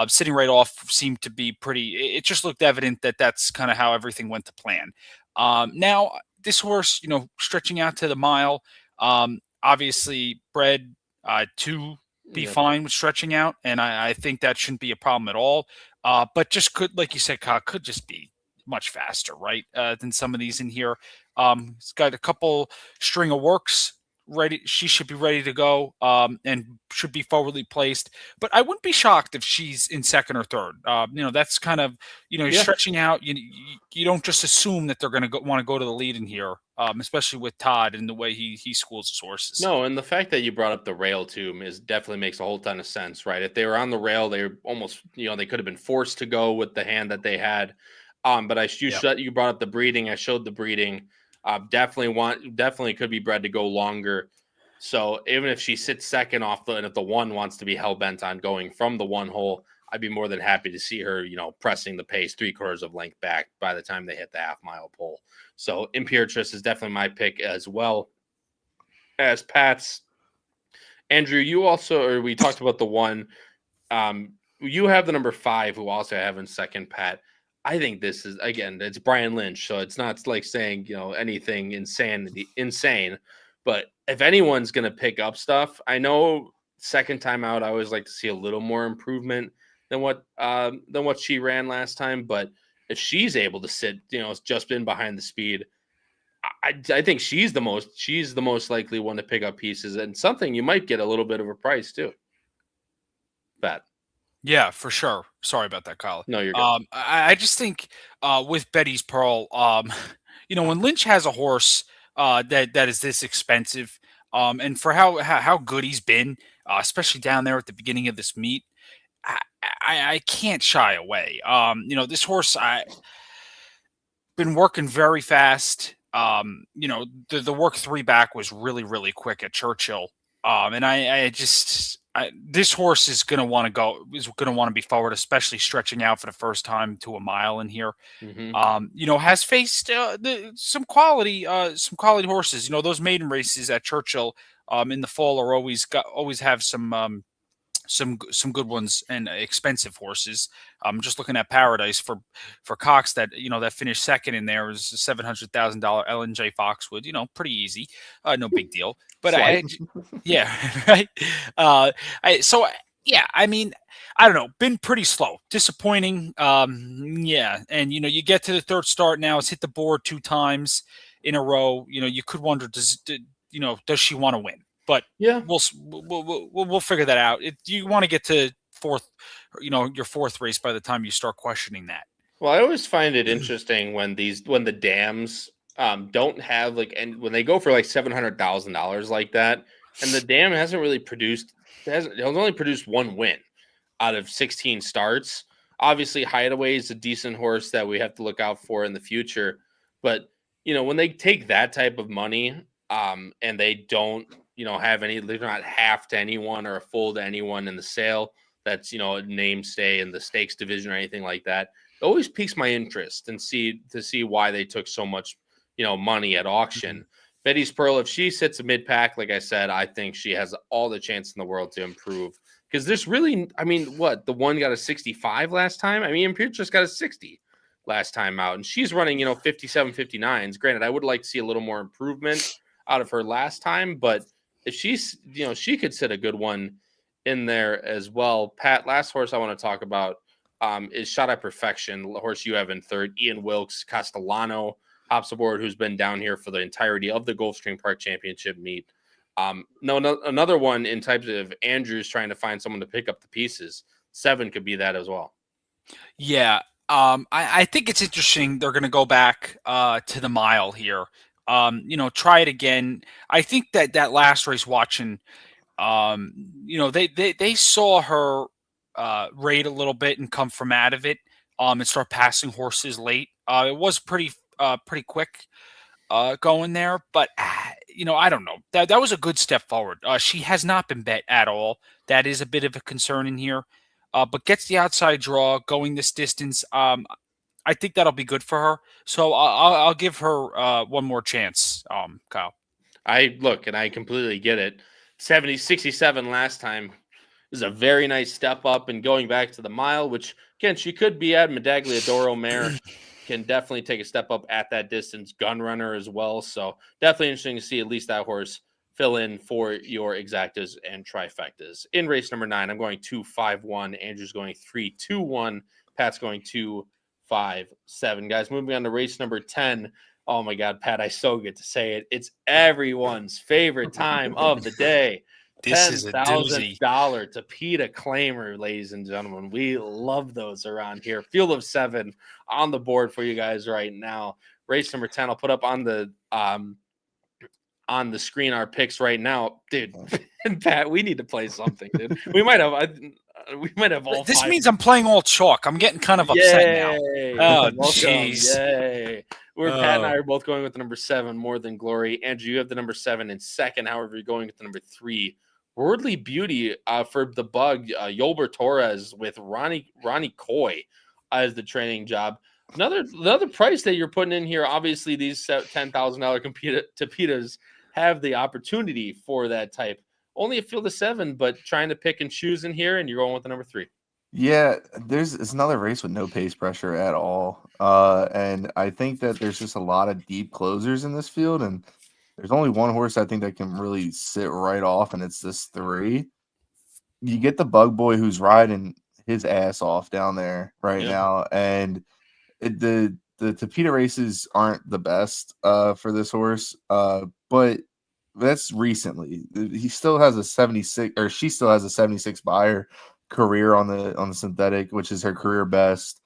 sitting right off seemed to be pretty. It just looked evident that that's kind of how everything went to plan. Now, this horse, stretching out to the mile, obviously bred to be fine with stretching out, and I think that shouldn't be a problem at all. But just could, like you said, Kyle, could just be much faster, right, than some of these in here. It's got a couple string of works ready. She should be ready to go and should be forwardly placed. But I wouldn't be shocked if she's in second or third. That's kind of, stretching out. You don't just assume that they're going to want to go to the lead in here, especially with Todd and the way he schools his horses. No, and the fact that you brought up the rail too definitely makes a whole ton of sense, right? If they were on the rail, they were almost, they could have been forced to go with the hand that they had. But you brought up the breeding. I showed the breeding. Definitely could be bred to go longer. So even if she sits second off and if the 1 wants to be hell bent on going from the 1 hole, I'd be more than happy to see her, pressing the pace 3/4 of length back by the time they hit the half-mile pole. So Imperatrice is definitely my pick as well as Pat's. Andrew, we talked about the 1. You have the number 5, who also I have in second, Pat. I think this is, again, it's Brian Lynch, so it's not like saying, anything insane. But if anyone's going to pick up stuff, I know second time out, I always like to see a little more improvement. than what she ran last time. But if she's able to sit, just in behind the speed, I think she's the most likely one to pick up pieces, and something you might get a little bit of a price too. That. Yeah, for sure. Sorry about that, Kyle. No, you're good. I just think with Betty's Pearl, when Lynch has a horse that is this expensive, and for how good he's been, especially down there at the beginning of this meet, I can't shy away. This horse been working very fast. The work 3 back was really, really quick at Churchill. And this horse is going to want to be forward, especially stretching out for the first time to a mile in here. Mm-hmm. Has faced some quality horses. Those maiden races at Churchill in the fall are always have some good ones and expensive horses. I'm just looking at Paradise for Cox that finished second in there was a $700,000 L&J Foxwood. Pretty easy, no big deal. But yeah, right. I mean, I don't know. Been pretty slow, disappointing. Yeah, and you get to the third start now. It's hit the board 2 times in a row. You could wonder does she want to win? But yeah, we'll figure that out. You want to get to fourth, your fourth race by the time you start questioning that. Well, I always find it interesting when the dams don't have and when they go for like $700,000 like that, and the dam hasn't really has only produced 1 win out of 16 starts. Obviously, Hideaway is a decent horse that we have to look out for in the future, but when they take that type of money, and they don't they're not half to anyone or a full to anyone in the sale that's a name stay in the stakes division or anything like that, it always piques my interest and see why they took so much money at auction. Mm-hmm. Betty's Pearl, if she sits a mid pack, like I said, I think she has all the chance in the world to improve, because there's really, the one got a 65 last time. Imperial just got a 60 last time out, and she's running 57 59s. Granted, I would like to see a little more improvement out of her last time, but if she's she could sit a good one in there as well. Pat, last horse I want to talk about is Shot at Perfection, the horse you have in third. Ian Wilkes Castellano hops aboard, who's been down here for the entirety of the Gulfstream Park Championship meet. Another one in types of Andrews trying to find someone to pick up the pieces. 7 could be that as well. Yeah, I think it's interesting. They're going to go back to the mile here. Try it again. I think that last race watching, they saw her rate a little bit and come from out of it, and start passing horses late. It was pretty quick going there, but I don't know. That was a good step forward. She has not been bet at all. That is a bit of a concern in here, but gets the outside draw going this distance. I think that'll be good for her. So I'll give her one more chance, Kyle. And I completely get it. 67 last time is a very nice step up, and going back to the mile, which again she could be at. Medagliadoro mare can definitely take a step up at that distance. Gun runner as well, so definitely interesting to see at least that horse fill in for your exactas and trifectas. In race number 9, I'm going 2-5-1. Andrew's going 3-2-1. Pat's going 2-5-7. Guys, moving on to race number 10. Oh my God, Pat, I so get to say it. It's everyone's favorite time of the day. This is a doozy. $10,000 Tapeta Claimer, ladies and gentlemen. We love those around here. Field of 7 on the board for you guys right now. Race number 10. I'll put up on the screen our picks right now, dude. And Pat, we need to play something, dude. We might have all. This means I'm playing all chalk. I'm getting kind of upset now. Oh, jeez. Yay. Pat and I are both going with the number 7, More Than Glory. Andrew, you have the number 7 in second. However, you're going with the number 3, Worldly Beauty, for the bug. Yolber Torres with Ronnie Coy as the training job. Another price that you're putting in here. Obviously, these $10,000 Tapetas have the opportunity for that type. Only a field of 7, but trying to pick and choose in here, and you're going with the number 3. Yeah, it's another race with no pace pressure at all. And I think that there's just a lot of deep closers in this field, and there's only one horse I think that can really sit right off, and it's this 3. You get the Bug Boy who's riding his ass off down there right Yep. now, and the Tapeta races aren't the best for this horse, but that's recently. He still has a 76, or she still has a 76 buyer career on the synthetic, which is her career best.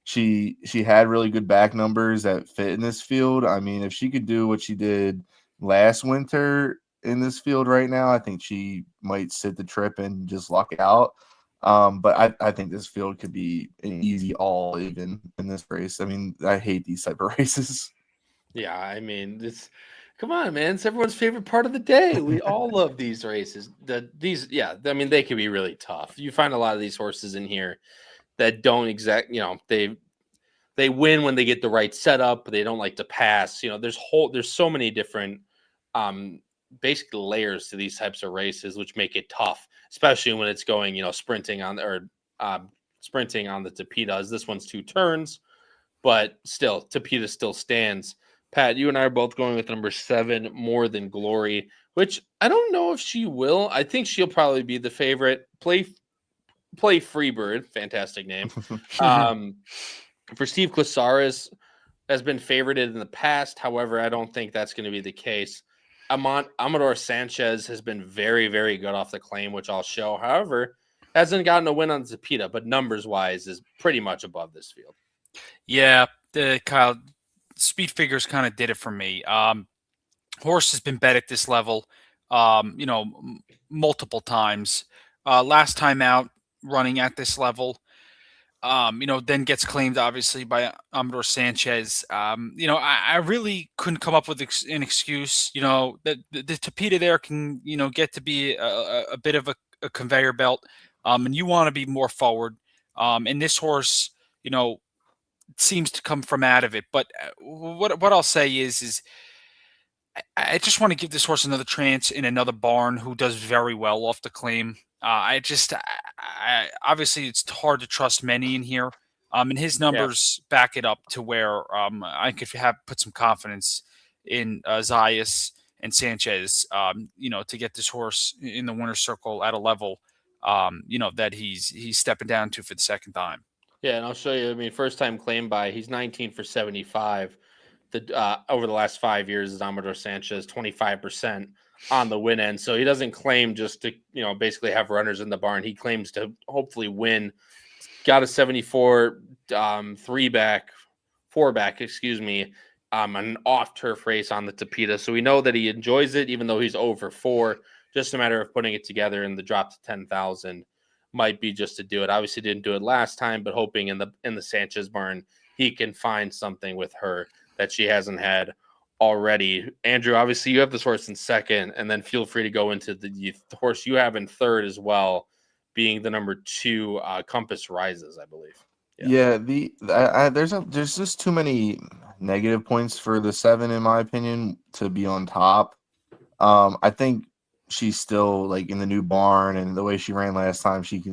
She had really good back numbers that fit in this field. I mean, if she could do what she did last winter in this field right now, I think she might sit the trip and just luck out. But I think this field could be an easy all even in this race. I mean, I hate these type of races. Yeah, I mean, come on, man. It's everyone's favorite part of the day. We all love these races. I mean, they can be really tough. You find a lot of these horses in here that don't they win when they get the right setup, but they don't like to pass. There's so many different basic layers to these types of races, which make it tough, especially when it's going, sprinting on the Tapetas. This one's 2 turns, but still, Tapeta still stands. Pat, you and I are both going with number 7, More Than Glory, which I don't know if she will. I think she'll probably be the favorite. Play Freebird, fantastic name. For Steve Clisaris, has been favorited in the past. However, I don't think that's going to be the case. Amador Sanchez has been very, very good off the claim, which I'll show. However, hasn't gotten a win on Tapeta, but numbers-wise is pretty much above this field. Yeah, Kyle, speed figures kind of did it for me. Horse has been bet at this level, multiple times. Last time out running at this level, then gets claimed obviously by Amador Sanchez. I really couldn't come up with an excuse. That the Tapeta there can, get to be a bit of a conveyor belt, and you want to be more forward. And this horse, seems to come from out of it. But what I'll say is I just want to give this horse another chance in another barn who does very well off the claim. Obviously it's hard to trust many in here. And his numbers back it up to where I could put some confidence in Zayas and Sanchez, to get this horse in the winner's circle at a level, that he's stepping down to for the second time. Yeah, and I'll show you. I mean, first time claim by, he's 19 for 75. Over the last 5 years is Amador Sanchez, 25% on the win end. So he doesn't claim just to, basically have runners in the barn. He claims to hopefully win. Got a 74 4-back, an off-turf race on the Tapeta. So we know that he enjoys it, even though he's over 4. Just a matter of putting it together, and the drop to 10,000 might be just to do it. Obviously didn't do it last time, but hoping in the Sanchez barn he can find something with her that she hasn't had already. Andrew, obviously you have this horse in second, and then feel free to go into the horse you have in third as well, being the number 2 Compass Rises, I believe. Yeah, there's just too many negative points for the 7 in my opinion to be on top. I think she's still like in the new barn, and the way she ran last time, she's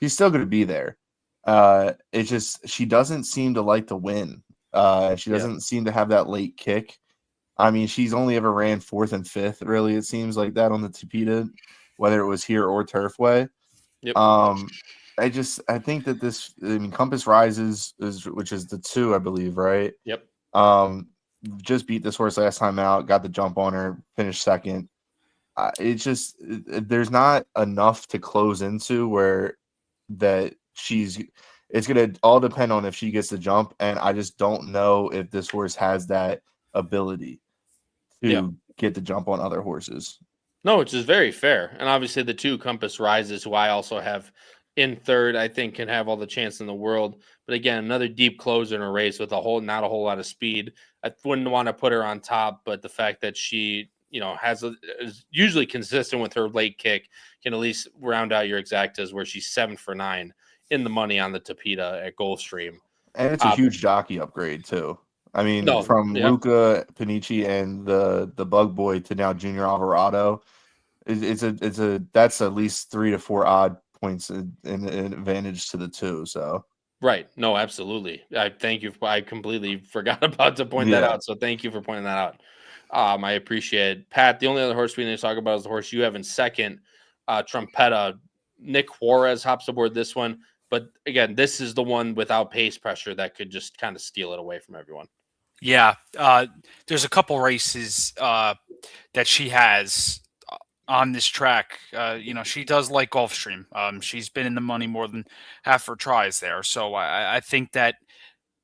still going to be there. It's just she doesn't seem to like to win. She doesn't seem to have that late kick. I mean, she's only ever ran 4th and 5th. Really, it seems like that on the Tapeta, whether it was here or Turfway. Yep. I think that Compass Rises which is the 2, I believe, right? Yep. Just beat this horse last time out, got the jump on her, finished second. There's not enough to close into where that it's going to all depend on if she gets the jump. And I just don't know if this horse has that ability to get the jump on other horses. No, which is very fair. And obviously the 2 Compass Rises, who I also have in third, I think can have all the chance in the world. But again, another deep closer in a race with not a whole lot of speed. I wouldn't want to put her on top, but the fact that she is usually consistent with her late kick can at least round out your exactas, where she's 7 for 9 in the money on the Tapeta at Gulfstream. And it's a huge jockey upgrade too. I mean, from Luca Panici and the Bug Boy to now Junior Alvarado, that's at least 3 to 4 odd points in advantage to the 2. So right, no, absolutely. I thank you. I completely forgot about to point that out. So thank you for pointing that out. I appreciate it. Pat, the only other horse we need to talk about is the horse you have in second, Trumpetta. Nick Juarez hops aboard this one. But again, this is the one without pace pressure that could just kind of steal it away from everyone. Yeah, there's a couple races that she has on this track. She does like Gulfstream. She's been in the money more than half her tries there. So I think that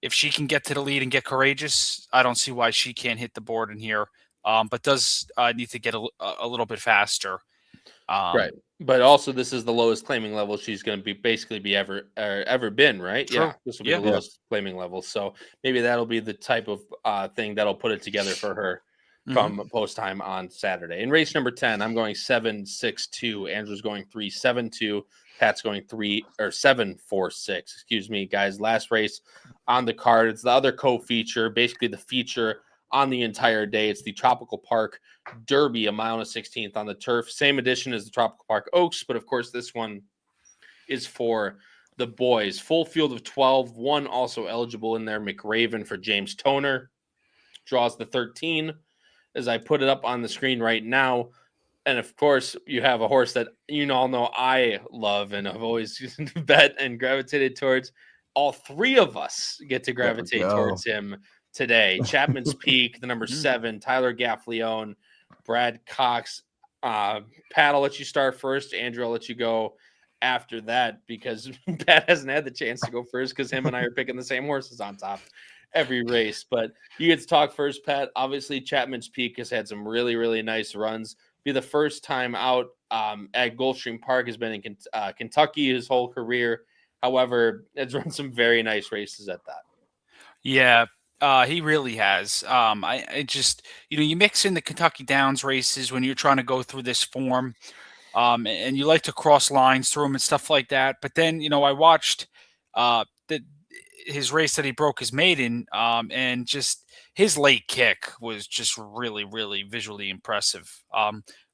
if she can get to the lead and get courageous, I don't see why she can't hit the board in here. But does need to get a little bit faster. Right. But also, this is the lowest claiming level she's going to be ever been, right? True. Yeah, this will be Yeah. the lowest claiming level. So maybe that'll be the type of thing that'll put it together for her come post time on Saturday. In race number 10, I'm going 7-6-2. Andrew's going 3-7-2. Pat's going 7-4-6. Excuse me, guys. Last race on the card. It's the other co-feature, basically the feature on the entire day. It's the Tropical Park Derby, a mile and a 16th on the turf. Same edition as the Tropical Park Oaks, but of course this one is for the boys. Full field of 12. One also eligible in there, McRaven for James Toner. Draws the 13 as I put it up on the screen right now. And of course, you have a horse that you all know I love and I've always bet and gravitated towards. All three of us get to gravitate towards him today. Chapman's Peak, the number 7, Tyler Gaffleone, Brad Cox. Pat, I'll let you start first. Andrew, I'll let you go after that because Pat hasn't had the chance to go first because him and I are picking the same horses on top every race. But you get to talk first, Pat. Obviously, Chapman's Peak has had some really, really nice runs. Be the first time out at Gulfstream Park, has been in Kentucky his whole career. However, has run some very nice races at that. Yeah, he really has. I just, you mix in the Kentucky Downs races when you're trying to go through this form, and you like to cross lines through them and stuff like that. But then, I watched his race that he broke his maiden, and just his late kick was just really, really visually impressive.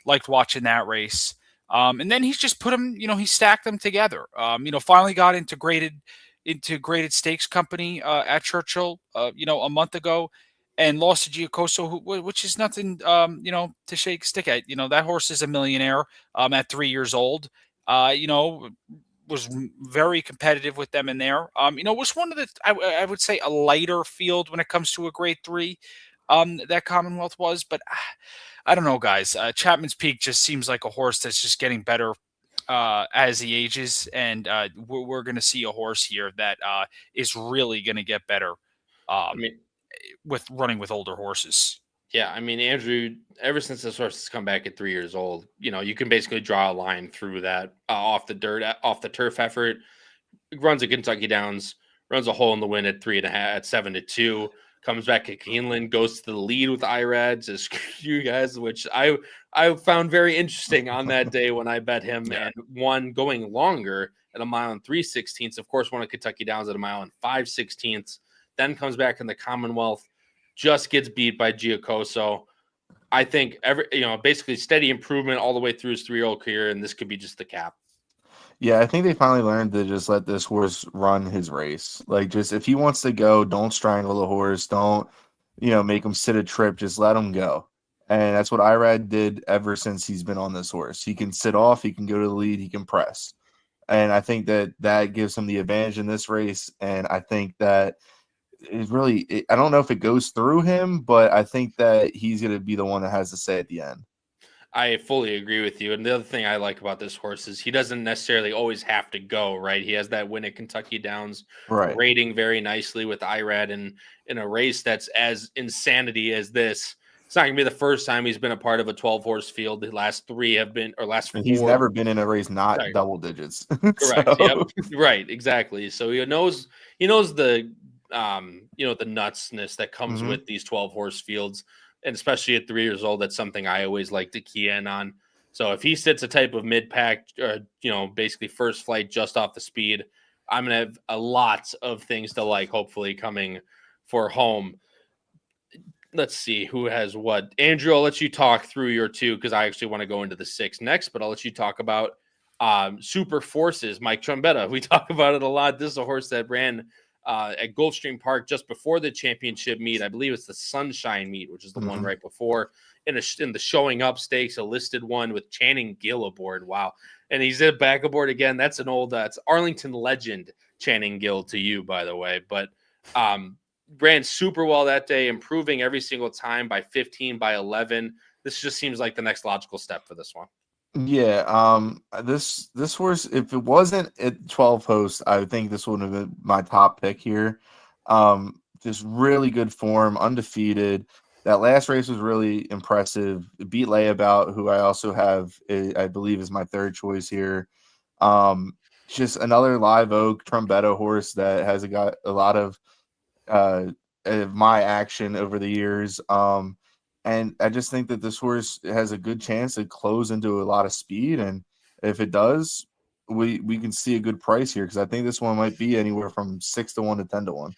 Liked watching that race. And then he's just put them, he stacked them together. Finally got into graded stakes company at Churchill, a month ago, and lost to Giacoso, which is nothing, to shake a stick at. That horse is a millionaire at 3 years old. Was very competitive with them in there. Was one of the, I would say, a lighter field when it comes to a grade 3. That Commonwealth was, but I don't know, guys. Chapman's Peak just seems like a horse that's just getting better as he ages, and we're going to see a horse here that is really going to get better with running with older horses. Yeah, I mean, Andrew, ever since this horse has come back at 3 years old, you can basically draw a line through that off the turf effort. Runs at Kentucky Downs, runs a hole in the wind at 3.5 at 7-2. Comes back at Keeneland, goes to the lead with IRAD, says you guys, which I found very interesting on that day when I bet him, and won going longer at a mile and 3/16. Of course, won at Kentucky Downs at a mile and 5/16. Then comes back in the Commonwealth, just gets beat by Giacoso. I think basically steady improvement all the way through his 3-year-old career, and this could be just the cap. Yeah, I think they finally learned to just let this horse run his race. Like, just if he wants to go, don't strangle the horse. Don't, make him sit a trip. Just let him go. And that's what Irad did ever since he's been on this horse. He can sit off. He can go to the lead. He can press. And I think that gives him the advantage in this race. And I think that I don't know if it goes through him, but I think that he's going to be the one that has to say at the end. I fully agree with you. And the other thing I like about this horse is he doesn't necessarily always have to go, right? He has that win at Kentucky Downs rating very nicely with IRAD in a race that's as insanity as this. It's not going to be the first time he's been a part of a 12-horse field. The last 3 have been, or last 4. And he's never been in a race not double digits. Correct. Yep. Right. Exactly. So he knows the, the nutsness that comes with these 12-horse fields. And especially at 3 years old, that's something I always like to key in on. So if he sits a type of mid-pack, basically first flight just off the speed, I'm going to have a lot of things to like, hopefully, coming for home. Let's see who has what. Andrew, I'll let you talk through your 2 because I actually want to go into the 6 next, but I'll let you talk about Super Forces, Mike Trombetta. We talk about it a lot. This is a horse that ran at Gulfstream Park just before the championship meet. I believe it's the Sunshine meet, which is the one right before. In the Showing Up Stakes, a listed one with Channing Gill aboard. Wow. and he's at back aboard again. That's an old it's Arlington legend Channing Gill to you, by the way. But ran super well that day, improving every single time by 15, by 11. This just seems like the next logical step for this one. Yeah, this horse, if it wasn't at 12 posts, I would think this would have been my top pick here. Just really good form, undefeated. That last race was really impressive. It beat Layabout, who I also have, I believe, is my third choice here. Just another live oak Trumpetto horse that has got a lot of my action over the years. And I just think that this horse has a good chance to close into a lot of speed. And if it does, we can see a good price here, because I think this one might be anywhere from 6-1 to 10-1.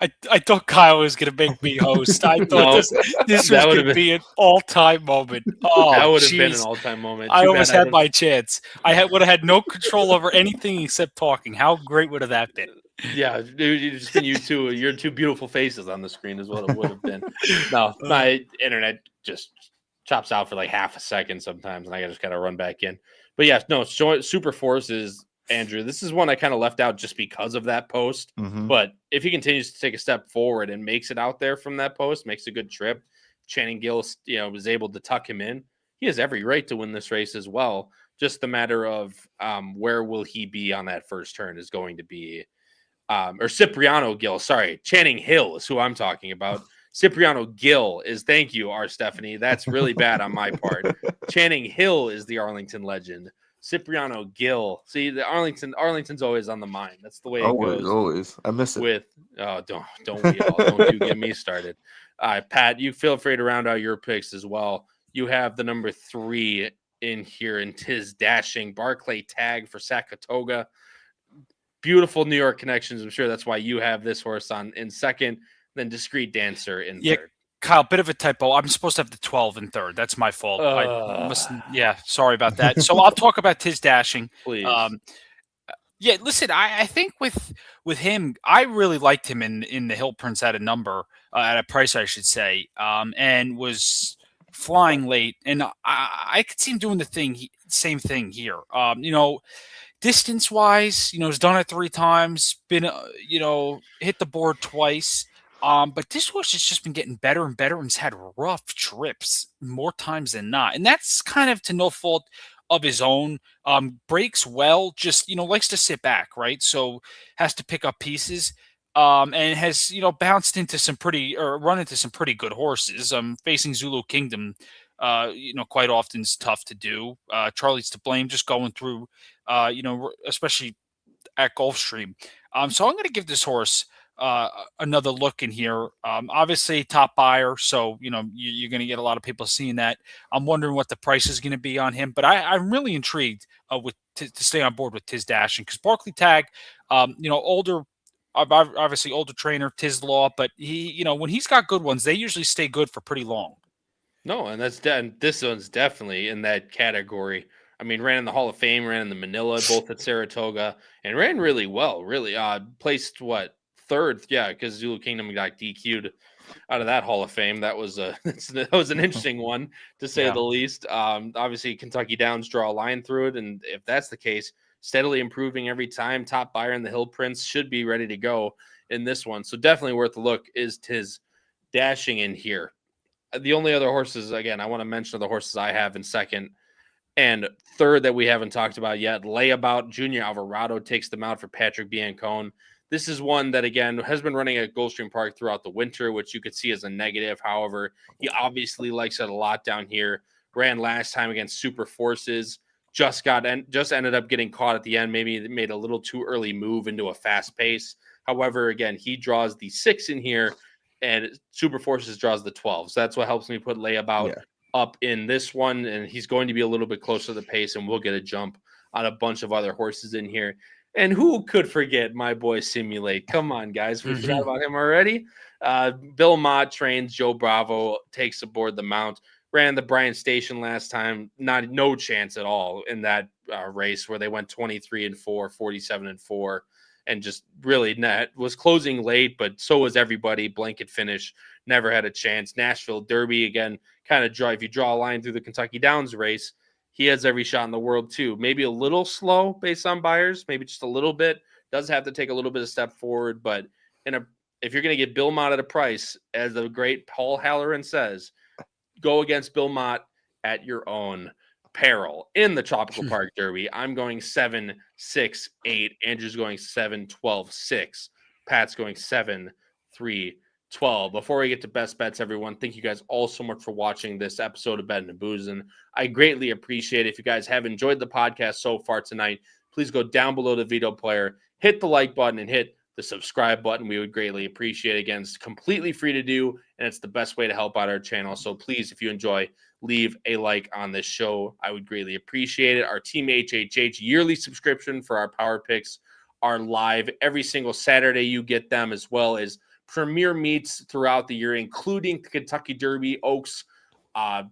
I thought Kyle was going to make me host. I thought this was going to be an all-time moment. Oh, that would have been an all-time moment. I almost had my chance. I would have had no control over anything except talking. How great would have that been? Yeah, dude, just been you two. Your two beautiful faces on the screen is what it would have been. No, my internet just chops out for like half a second sometimes, and I just gotta run back in. But yeah, no, Super Forces, Andrew. This is one I kind of left out just because of that post. Mm-hmm. But if he continues to take a step forward and makes it out there from that post, makes a good trip, Channing Gill, was able to tuck him in. He has every right to win this race as well. Just the matter of where will he be on that first turn is going to be. Or Cipriano Gill, sorry. Channing Hill is who I'm talking about. Cipriano Gill is, thank you, R. Stephanie. That's really bad on my part. Channing Hill is the Arlington legend. Cipriano Gill. See, the Arlington's always on the mind. That's the way it goes. Always. I miss it. Don't we all? Don't you get me started. Pat, you feel free to round out your picks as well. You have the number 3 in here in Tiz Dashing. Barclay Tag for Saratoga. Beautiful New York connections. I'm sure that's why you have this horse on in second, then Discreet Dancer in third. Kyle, bit of a typo. I'm supposed to have the 12 in third. That's my fault. Sorry about that. So I'll talk about Tiz Dashing. Please. Listen, I think with him, I really liked him in the Hill Prince at a price, I should say, and was flying late. And I could see him doing the same thing here. Distance-wise, has done it 3 times, been, hit the board twice. But this horse has just been getting better and better and has had rough trips more times than not. And that's kind of to no fault of his own. Breaks well, just, likes to sit back, right? So has to pick up pieces. And has, run into some pretty good horses. Facing Zulu Kingdom, quite often is tough to do. Charlie's to blame, just going through, especially at Gulfstream. So I'm going to give this horse another look in here. Obviously top buyer, so you're going to get a lot of people seeing that. I'm wondering what the price is going to be on him, but I'm really intrigued to stay on board with Tiz Dashing, because Barclay Tag, older, obviously older trainer, Tiz Law, but he, when he's got good ones, they usually stay good for pretty long. No, and this one's definitely in that category. I mean, ran in the Hall of Fame, ran in the Manila, both at Saratoga, and ran really well. Really, placed third? Yeah, because Zulu Kingdom got DQ'd out of that Hall of Fame. That was an interesting one, to say the least. Obviously, Kentucky Downs draw a line through it, and if that's the case, steadily improving every time. Top buyer in the Hill Prince should be ready to go in this one. So definitely worth a look is Tiz Dashing in here. The only other horses, again, I want to mention the horses I have in second and third that we haven't talked about yet. Layabout, Junior Alvarado takes them out for Patrick Biancone. This is one that, again, has been running at Gulfstream Park throughout the winter, which you could see as a negative. However, he obviously likes it a lot down here. Ran last time against Super Forces. Just ended up getting caught at the end. Maybe made a little too early move into a fast pace. However, again, he draws the 6 in here, and Super Forces draws the 12. So that's what helps me put Layabout up in this one. And he's going to be a little bit closer to the pace, and we'll get a jump on a bunch of other horses in here. And who could forget my boy Simulate? Come on, guys. We forgot about him already. Belmont trains Joe Bravo, takes aboard the mount. Ran the Bryant Station last time. No chance at all in that race, where they went 23-4, 47-4. And just really was closing late, but so was everybody. Blanket finish, never had a chance. Nashville Derby, again, kind of if you draw a line through the Kentucky Downs race, he has every shot in the world too. Maybe a little slow based on buyers, maybe just a little bit. Does have to take a little bit of step forward, but if you're going to get Belmont at a price, as the great Paul Halloran says, go against Belmont at your own peril. In the Tropical Park Derby, I'm going 7, 6, 8. Andrew's going 7, 12, 6. Pat's going 7, 3, 12. Before we get to best bets, everyone, thank you guys all so much for watching this episode of Bettin and Boozin. I greatly appreciate it. If you guys have enjoyed the podcast so far tonight, please go down below the video player, hit the like button, and hit the subscribe button. We would greatly appreciate it. Again, it's completely free to do, and it's the best way to help out our channel. So please, if you enjoy, leave a like on this show. I would greatly appreciate it. Our Team HHH yearly subscription for our power picks are live every single Saturday. You get them, as well as premier meets throughout the year, including the Kentucky Derby OAKS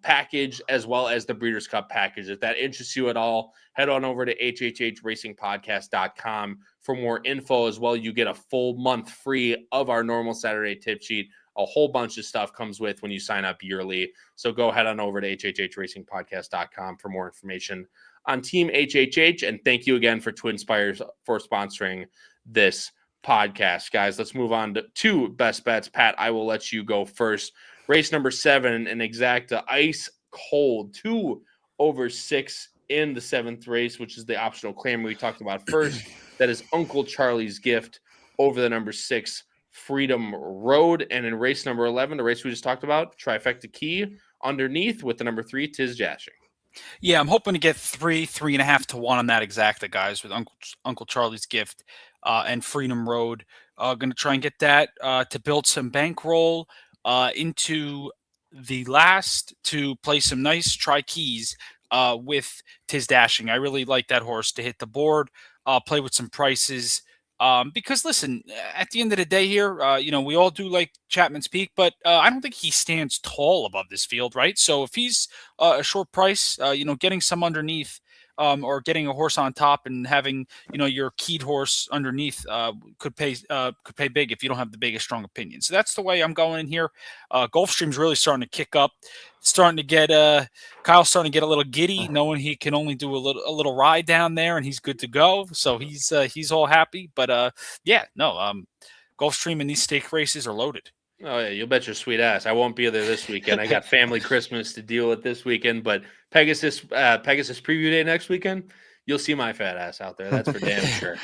package, as well as the Breeders' Cup package. If that interests you at all, head on over to HHH Racing Podcast.com for more info. As well, you get a full month free of our normal Saturday tip sheet. A whole bunch of stuff comes with when you sign up yearly. So go head on over to HHH Racing Podcast.com for more information on Team HHH. And thank you again for TwinSpires for sponsoring this podcast. Guys, let's move on to best bets. Pat, I will let you go first. Race number 7, an exacta ice cold 2 over 6 in the 7th race, which is the optional claim we talked about first. That is Uncle Charlie's Gift over the number 6 Freedom Road. And in race number 11, the race we just talked about, Trifecta Key underneath with the number 3 Tiz Jashing. Yeah, I'm hoping to get 3.5 to 1 on that exacta, guys, with Uncle Charlie's Gift and Freedom Road. Going to try and get that to build some bankroll into the last to play some nice tri-keys with Tiz Dashing. I really like that horse to hit the board, play with some prices. Because listen, at the end of the day here, we all do like Chapman's Peak, but I don't think he stands tall above this field, right? So if he's a short price, getting some underneath, or getting a horse on top and having, your keyed horse underneath could pay big if you don't have the biggest strong opinion. So that's the way I'm going in here. Gulfstream's really starting to kick up. Starting to get Kyle's starting to get a little giddy, knowing he can only do a little ride down there and he's good to go. So he's all happy. But Gulfstream and these stake races are loaded. Oh, yeah, you'll bet your sweet ass. I won't be there this weekend. I got family Christmas to deal with this weekend, but Pegasus preview day next weekend, you'll see my fat ass out there. That's for damn sure.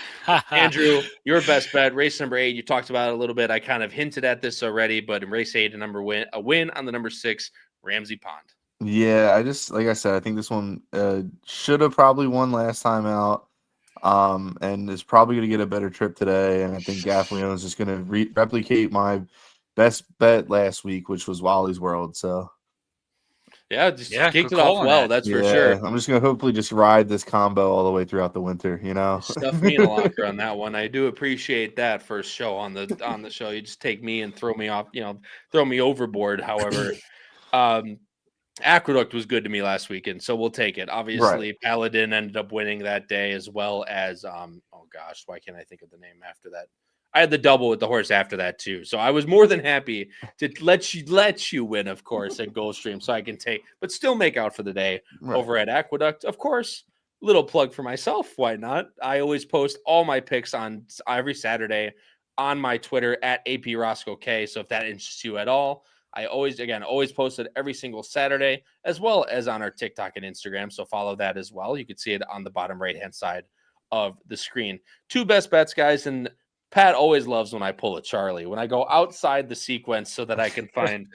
Andrew, your best bet, race number 8. You talked about it a little bit. I kind of hinted at this already, but in race 8, a win on the number 6, Ramsey Pond. Yeah, like I said, I think this one should have probably won last time out. And is probably going to get a better trip today. And I think Gaffleon is just going to replicate my best bet last week, which was Wally's World. So kicked it off well. That's for sure. I'm just gonna hopefully just ride this combo all the way throughout the winter. Stuff me in a locker on that one. I do appreciate that first show on the show. You just take me and throw me off. Throw me overboard. However, Aqueduct was good to me last weekend, so we'll take it. Obviously, right. Paladin ended up winning that day, as well as why can't I think of the name after that? I had the double with the horse after that too. So I was more than happy to let you win, of course, at Gulfstream, so I can but still make out for the day over at Aqueduct. Of course, little plug for myself. Why not? I always post all my picks on every Saturday on my Twitter at APRoscoeK. So if that interests you at all, I always post it every single Saturday, as well as on our TikTok and Instagram. So follow that as well. You can see it on the bottom right-hand side of the screen. 2 best bets, guys, and Pat always loves when I pull a Charlie, when I go outside the sequence so that I can find.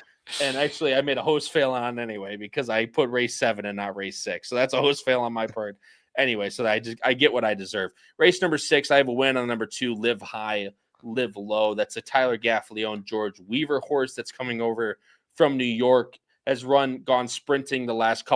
And actually, I made a host fail on anyway because I put race 7 and not race 6. So that's a host fail on my part anyway. So that I get what I deserve. Race number 6, I have a win on number 2, Live High, Live Low. That's a Tyler Gaffleon, George Weaver horse that's coming over from New York. Has gone sprinting the last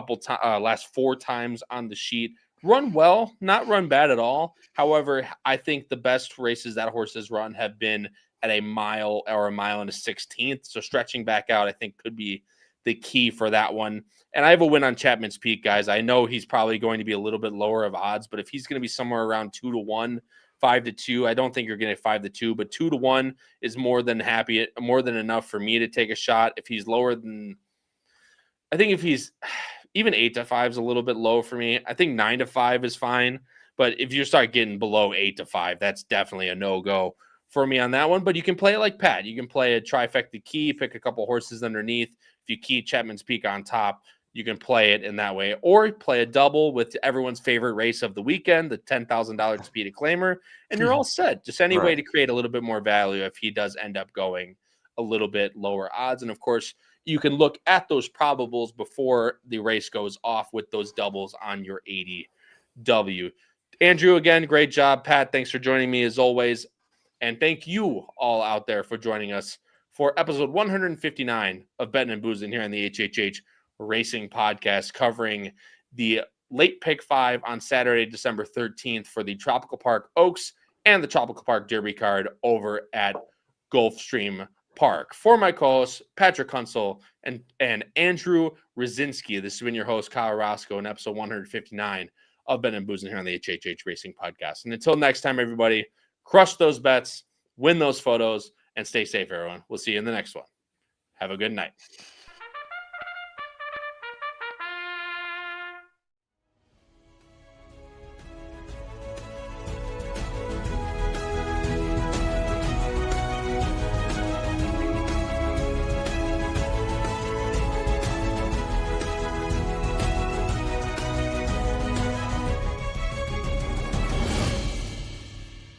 4 times on the sheet. Run well, not run bad at all. However, I think the best races that horse has run have been at a mile or a mile and a 16th. So stretching back out, I think, could be the key for that one. And I have a win on Chapman's Peak, guys. I know he's probably going to be a little bit lower of odds, but if he's going to be somewhere around 2-1, 5-2, I don't think you're getting 5-2, but 2-1 is more than enough for me to take a shot. If he's lower than, I think if he's Even 8-5 is a little bit low for me. I think 9-5 is fine. But if you start getting below 8-5, that's definitely a no-go for me on that one. But you can play it like Pat. You can play a trifecta key, pick a couple horses underneath. If you key Chapman's Peak on top, you can play it in that way. Or play a double with everyone's favorite race of the weekend, the $10,000 speed acclaimer, and you're all set. Just any way to create a little bit more value if he does end up going a little bit lower odds. And, of course, you can look at those probables before the race goes off with those doubles on your 80W. Andrew, again, great job. Pat, thanks for joining me as always. And thank you all out there for joining us for episode 159 of Bettin and Boozin here on the HHH Racing Podcast, covering the Late Pick5 on Saturday, December 13th for the Tropical Park Oaks and the Tropical Park Derby card over at Gulfstream Park. For my co-hosts, Patrick Kunsel and Andrew Rosinski, this has been your host, Kyle Roscoe, in episode 159 of Bettin and Boozin here on the HHH Racing Podcast. And until next time, everybody, crush those bets, win those photos, and stay safe, everyone. We'll see you in the next one. Have a good night.